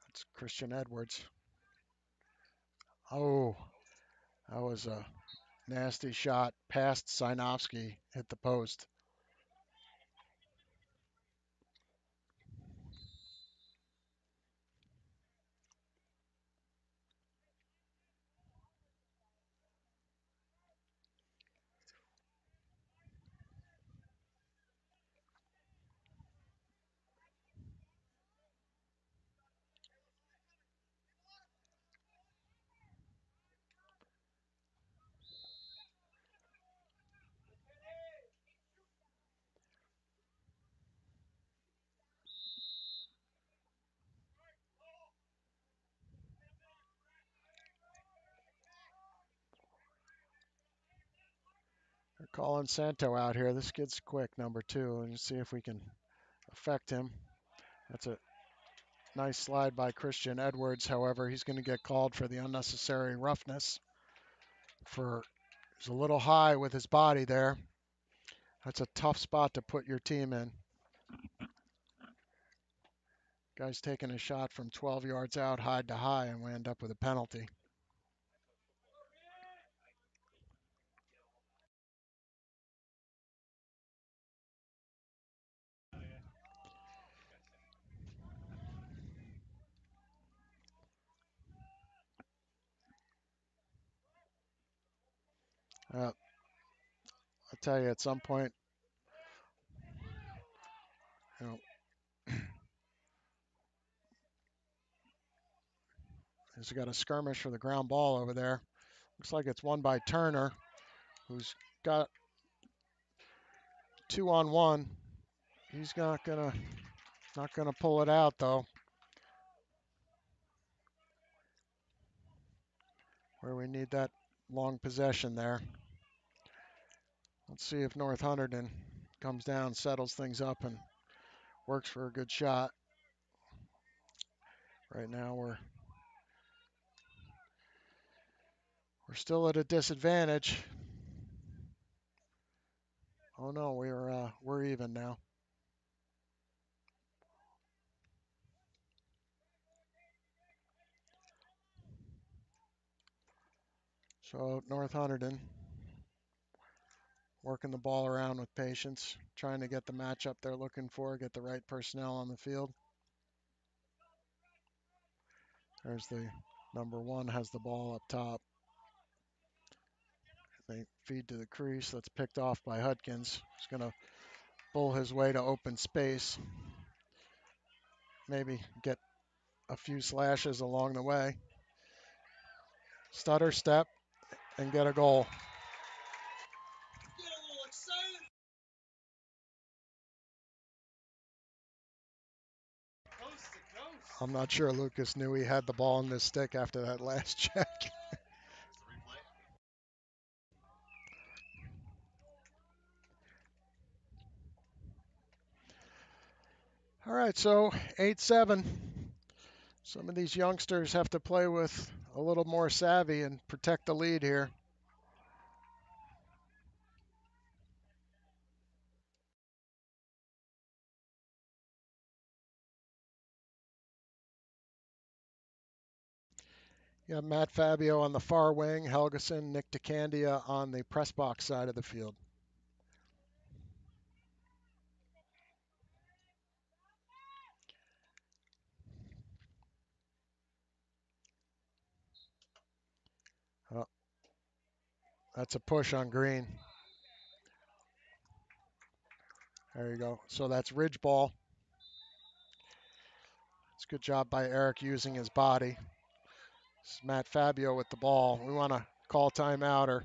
That's Christian Edwards. Oh, that was a nasty shot past Sinovsky, hit the post. They're calling Santo out here. This kid's quick, number 2, and see if we can affect him. That's a nice slide by Christian Edwards. However, he's going to get called for the unnecessary roughness. He's a little high with his body there. That's a tough spot to put your team in. Guy's taking a shot from 12 yards out, high to high, and we end up with a penalty. I'll tell you, at some point, you know, he's got a skirmish for the ground ball over there. Looks like it's won by Turner, who's got 2-on-1. He's not gonna pull it out though. Where we need that long possession there. Let's see if North Hunterdon comes down, settles things up, and works for a good shot. Right now we're still at a disadvantage. Oh no, we're even now. So North Hunterdon working the ball around with patience, trying to get the matchup they're looking for, get the right personnel on the field. There's the number 1 has the ball up top. They feed to the crease. That's picked off by Hudkins. He's going to bull his way to open space. Maybe get a few slashes along the way. Stutter step and get a goal. I'm not sure Lucas knew he had the ball in his stick after that last check. All right, so 8-7. Some of these youngsters have to play with a little more savvy and protect the lead here. You have Matt Fabio on the far wing, Helgeson, Nick DeCandia on the press box side of the field. That's a push on green. There you go. So that's ridge ball. It's a good job by Eric using his body. This is Matt Fabio with the ball. We want to call timeout or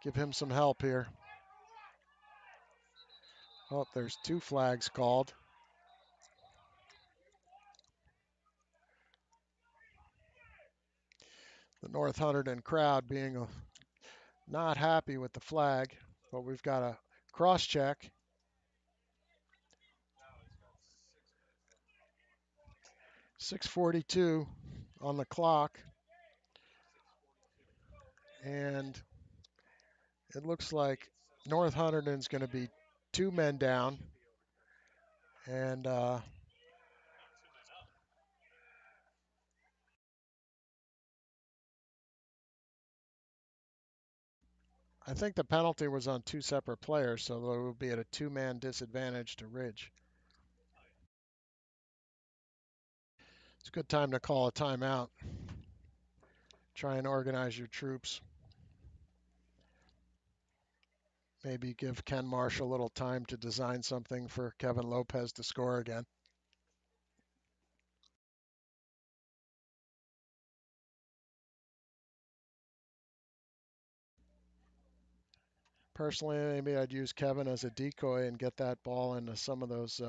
give him some help here. Oh, there's 2 flags called. The North Hunterdon crowd being not happy with the flag, but we've got a cross check. 6:42 on the clock, and it looks like North Hunterdon's going to be 2 men down, and I think the penalty was on 2 separate players, so they will be at a 2-man disadvantage to Ridge. It's a good time to call a timeout. Try and organize your troops. Maybe give Ken Marsh a little time to design something for Kevin Lopez to score again. Personally, maybe I'd use Kevin as a decoy and get that ball into some of those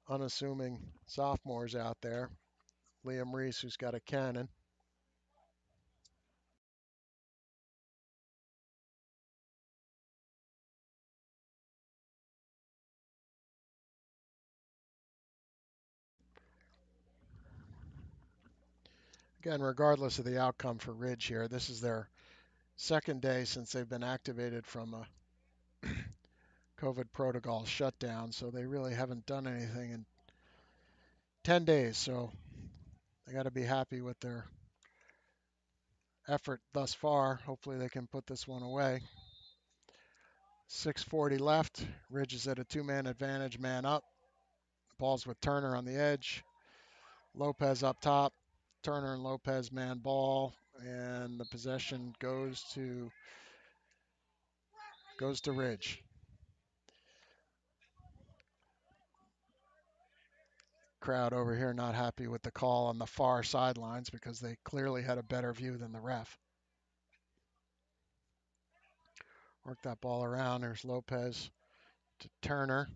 unassuming sophomores out there. Liam Reese, who's got a cannon. Again, regardless of the outcome for Ridge here, this is their second day since they've been activated from a COVID protocol shutdown, so they really haven't done anything in 10 days. So they got to be happy with their effort thus far. Hopefully they can put this one away. 6:40 left. Ridge is at a 2-man advantage, man up. Ball's with Turner on the edge. Lopez up top. Turner and Lopez man ball, and the possession goes to Ridge. Crowd over here not happy with the call on the far sidelines because they clearly had a better view than the ref. Work that ball around. There's Lopez to Turner.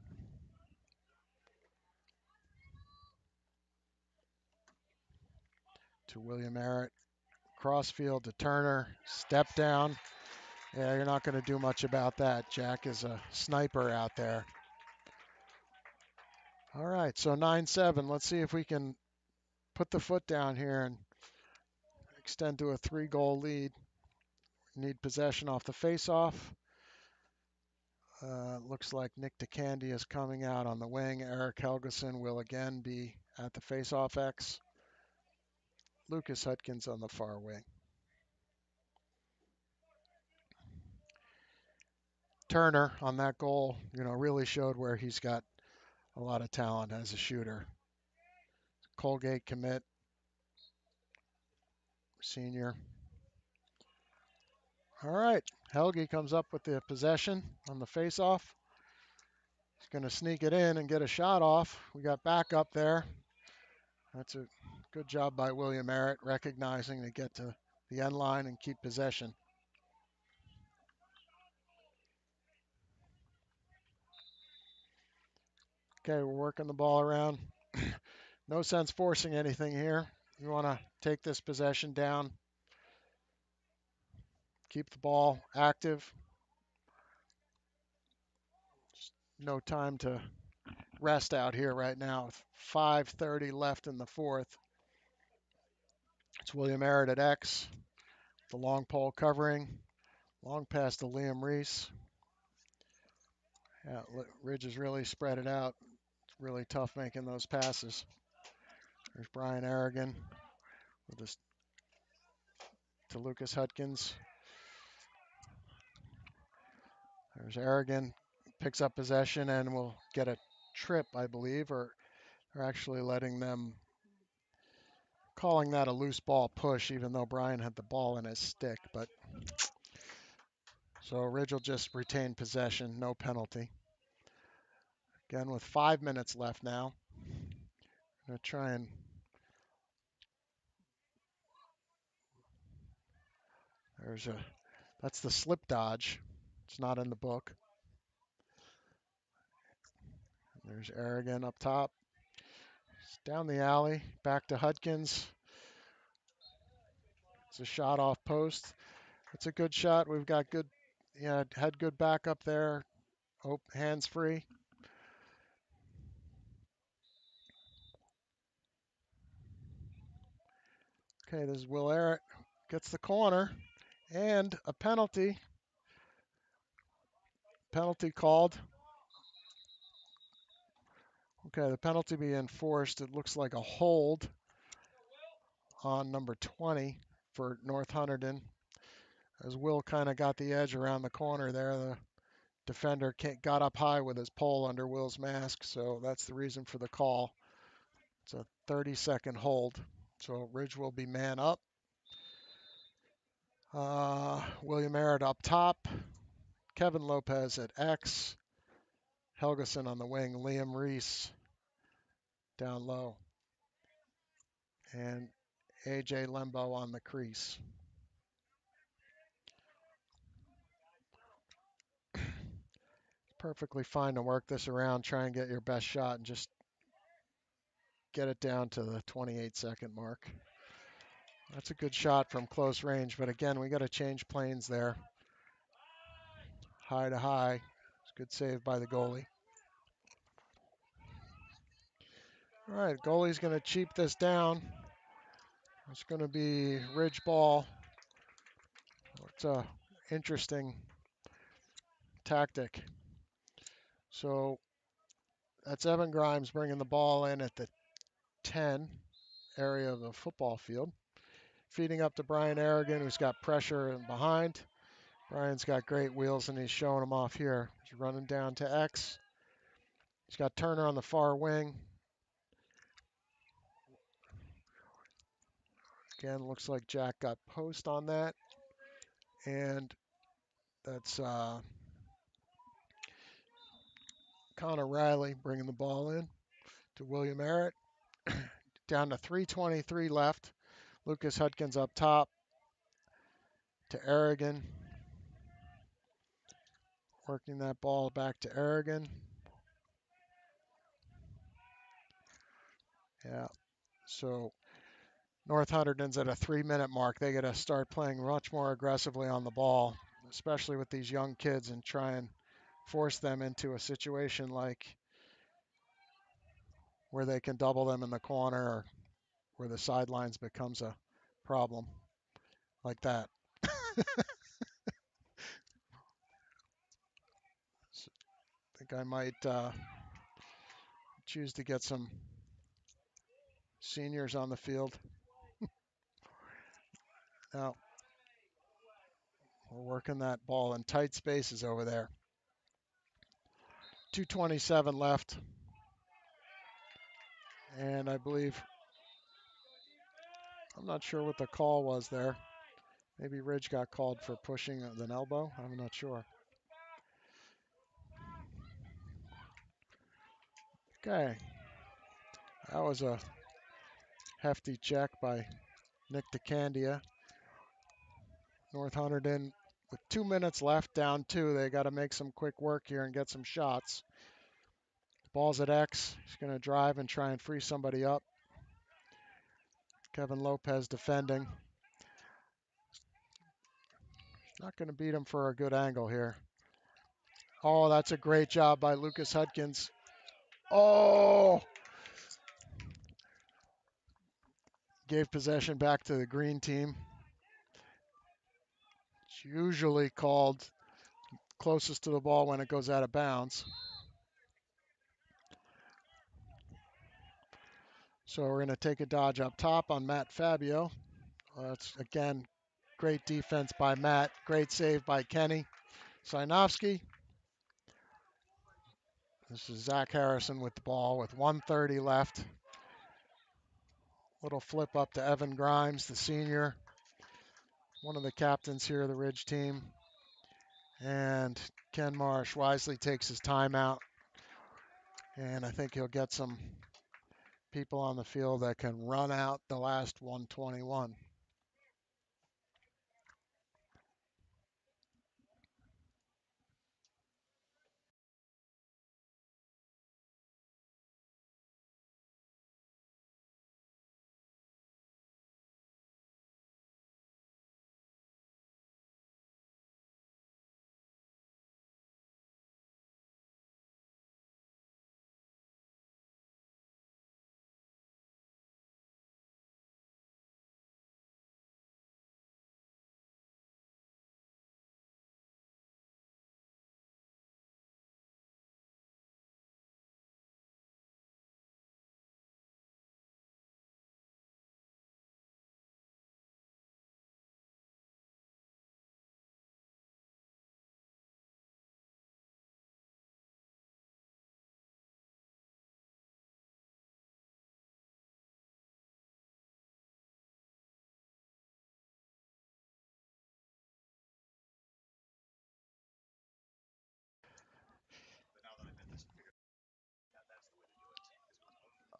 To William Arrett. Crossfield to Turner. Step down. Yeah, you're not going to do much about that. Jack is a sniper out there. All right, so 9-7. Let's see if we can put the foot down here and extend to a 3-goal lead. Need possession off the faceoff. Looks like Nick DeCandy is coming out on the wing. Eric Helgeson will again be at the faceoff X. Lucas Hutkins on the far wing. Turner on that goal, really showed where he's got a lot of talent as a shooter. Colgate commit, senior. All right, Helge comes up with the possession on the faceoff. He's going to sneak it in and get a shot off. We got backup there. That's a good job by William Arrett, recognizing to get to the end line and keep possession. Okay, we're working the ball around. No sense forcing anything here. You want to take this possession down, keep the ball active. Just no time to rest out here right now. With 5:30 left in the fourth. It's William Arrett at X. The long pole covering. Long pass to Liam Reese. Yeah, Ridge has really spread it out. It's really tough making those passes. There's Brian Aragon with this to Lucas Hutkins. There's Aragon, picks up possession and will get a trip, I believe, or they're actually letting them calling that a loose ball push, even though Brian had the ball in his stick. But so Ridge will just retain possession, no penalty. Again, with 5 minutes left now. I'm going to try and that's the slip dodge. It's not in the book. There's Aragon up top. It's down the alley, back to Hutkins. It's a shot off post. It's a good shot. We've got good, had good backup there. Oh, hands free. Okay, this is Will Arrett. Gets the corner and a penalty. Penalty called. Okay, the penalty being enforced. It looks like a hold on number 20 for North Hunterdon. As Will kind of got the edge around the corner there, the defender got up high with his pole under Will's mask, so that's the reason for the call. It's a 30-second hold, so Ridge will be man up. William Arrett up top, Kevin Lopez at X, Helgeson on the wing, Liam Reese down low, and AJ Lembo on the crease. Perfectly fine to work this around, try and get your best shot and just get it down to the 28-second mark. That's a good shot from close range, but again, we got to change planes there. High to high. It's a good save by the goalie. All right, goalie's going to cheap this down. It's going to be Ridge ball. It's a interesting tactic. So that's Evan Grimes bringing the ball in at the 10 area of the football field. Feeding up to Brian Aragon, who's got pressure in behind. Brian's got great wheels, and he's showing them off here. He's running down to X. He's got Turner on the far wing. Again, looks like Jack got post on that. And that's Connor Riley bringing the ball in to William Arrett. Down to 3:23 left. Lucas Hudkins up top to Aragon. Working that ball back to Aragon. Yeah. So North Hunterdon's at a 3-minute mark. They got to start playing much more aggressively on the ball, especially with these young kids, and try and force them into a situation like where they can double them in the corner or where the sidelines becomes a problem like that. So I think I might choose to get some seniors on the field. Now, we're working that ball in tight spaces over there. 2:27 left. And I believe, I'm not sure what the call was there. Maybe Ridge got called for pushing an elbow. I'm not sure. Okay. That was a hefty check by Nick DeCandia. North Hunterdon with 2 minutes left, down 2. They got to make some quick work here and get some shots. Ball's at X. He's going to drive and try and free somebody up. Kevin Lopez defending. Not going to beat him for a good angle here. Oh, that's a great job by Lucas Hudkins. Oh! Gave possession back to the green team. It's usually called closest to the ball when it goes out of bounds. So we're going to take a dodge up top on Matt Fabio. That's, again, great defense by Matt. Great save by Kenny Sinovsky. This is Zach Harrison with the ball with 1:30 left. Little flip up to Evan Grimes, the senior, one of the captains here of the Ridge team. And Ken Marsh wisely takes his timeout. And I think he'll get some people on the field that can run out the last 121.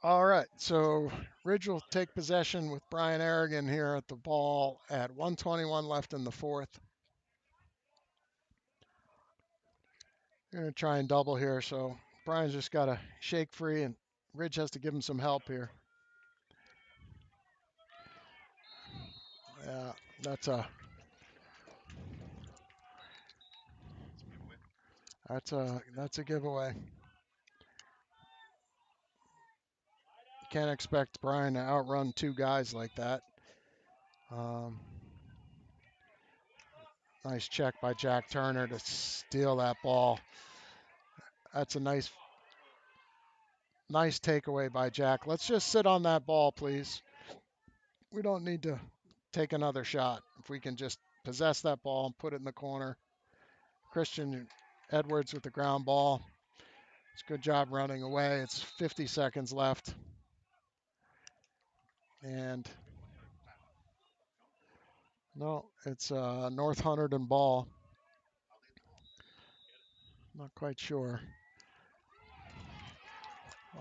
All right, so Ridge will take possession with Brian Aragon here at the ball at 121 left in the fourth. They're going to try and double here, so Brian's just got to shake free, and Ridge has to give him some help here. Yeah, that's a that's a giveaway. You can't expect Brian to outrun two guys like that. Um, nice check by Jack Turner to steal that ball. That's a nice takeaway by Jack. Let's just sit on that ball, please. We don't need to take another shot. If we can just possess that ball and put it in the corner. Christian Edwards with the ground ball. It's a good job running away. It's 50 seconds left. And no, it's a North Hunterdon ball. Not quite sure.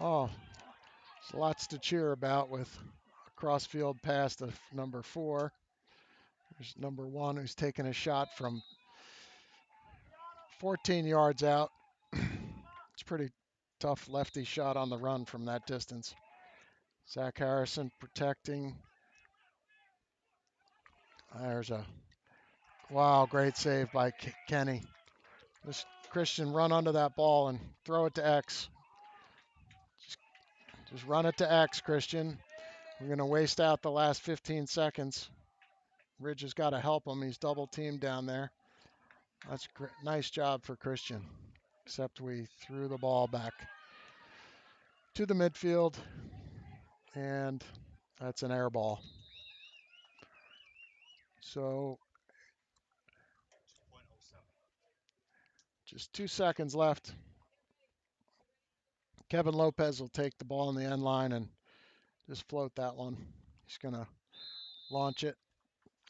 Oh, there's lots to cheer about with a crossfield pass to number 4. There's number 1 who's taking a shot from 14 yards out. It's pretty tough lefty shot on the run from that distance. Zach Harrison protecting. There's a wow, great save by Kenny. Just Christian, run under that ball and throw it to X. Just run it to X, Christian. We're going to waste out the last 15 seconds. Ridge has got to help him. He's double teamed down there. That's great. Nice job for Christian. Except we threw the ball back to the midfield, and that's an air ball. So just 2 seconds left. Kevin Lopez will take the ball in the end line and just float that one. He's going to launch it.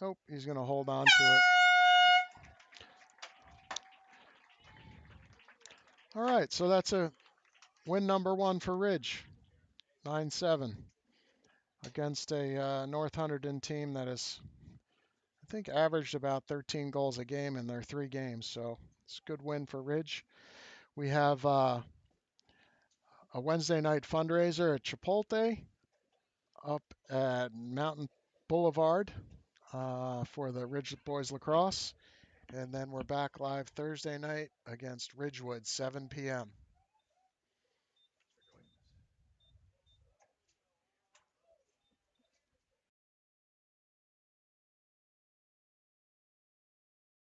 Oh, he's going to hold on to it. All right, so that's a win number 1 for Ridge, 9-7, against a North Hunterdon team that has, I think, averaged about 13 goals a game in their 3 games. So it's a good win for Ridge. We have a Wednesday night fundraiser at Chipotle up at Mountain Boulevard for the Ridge Boys Lacrosse. And then we're back live Thursday night against Ridgewood, 7 p.m.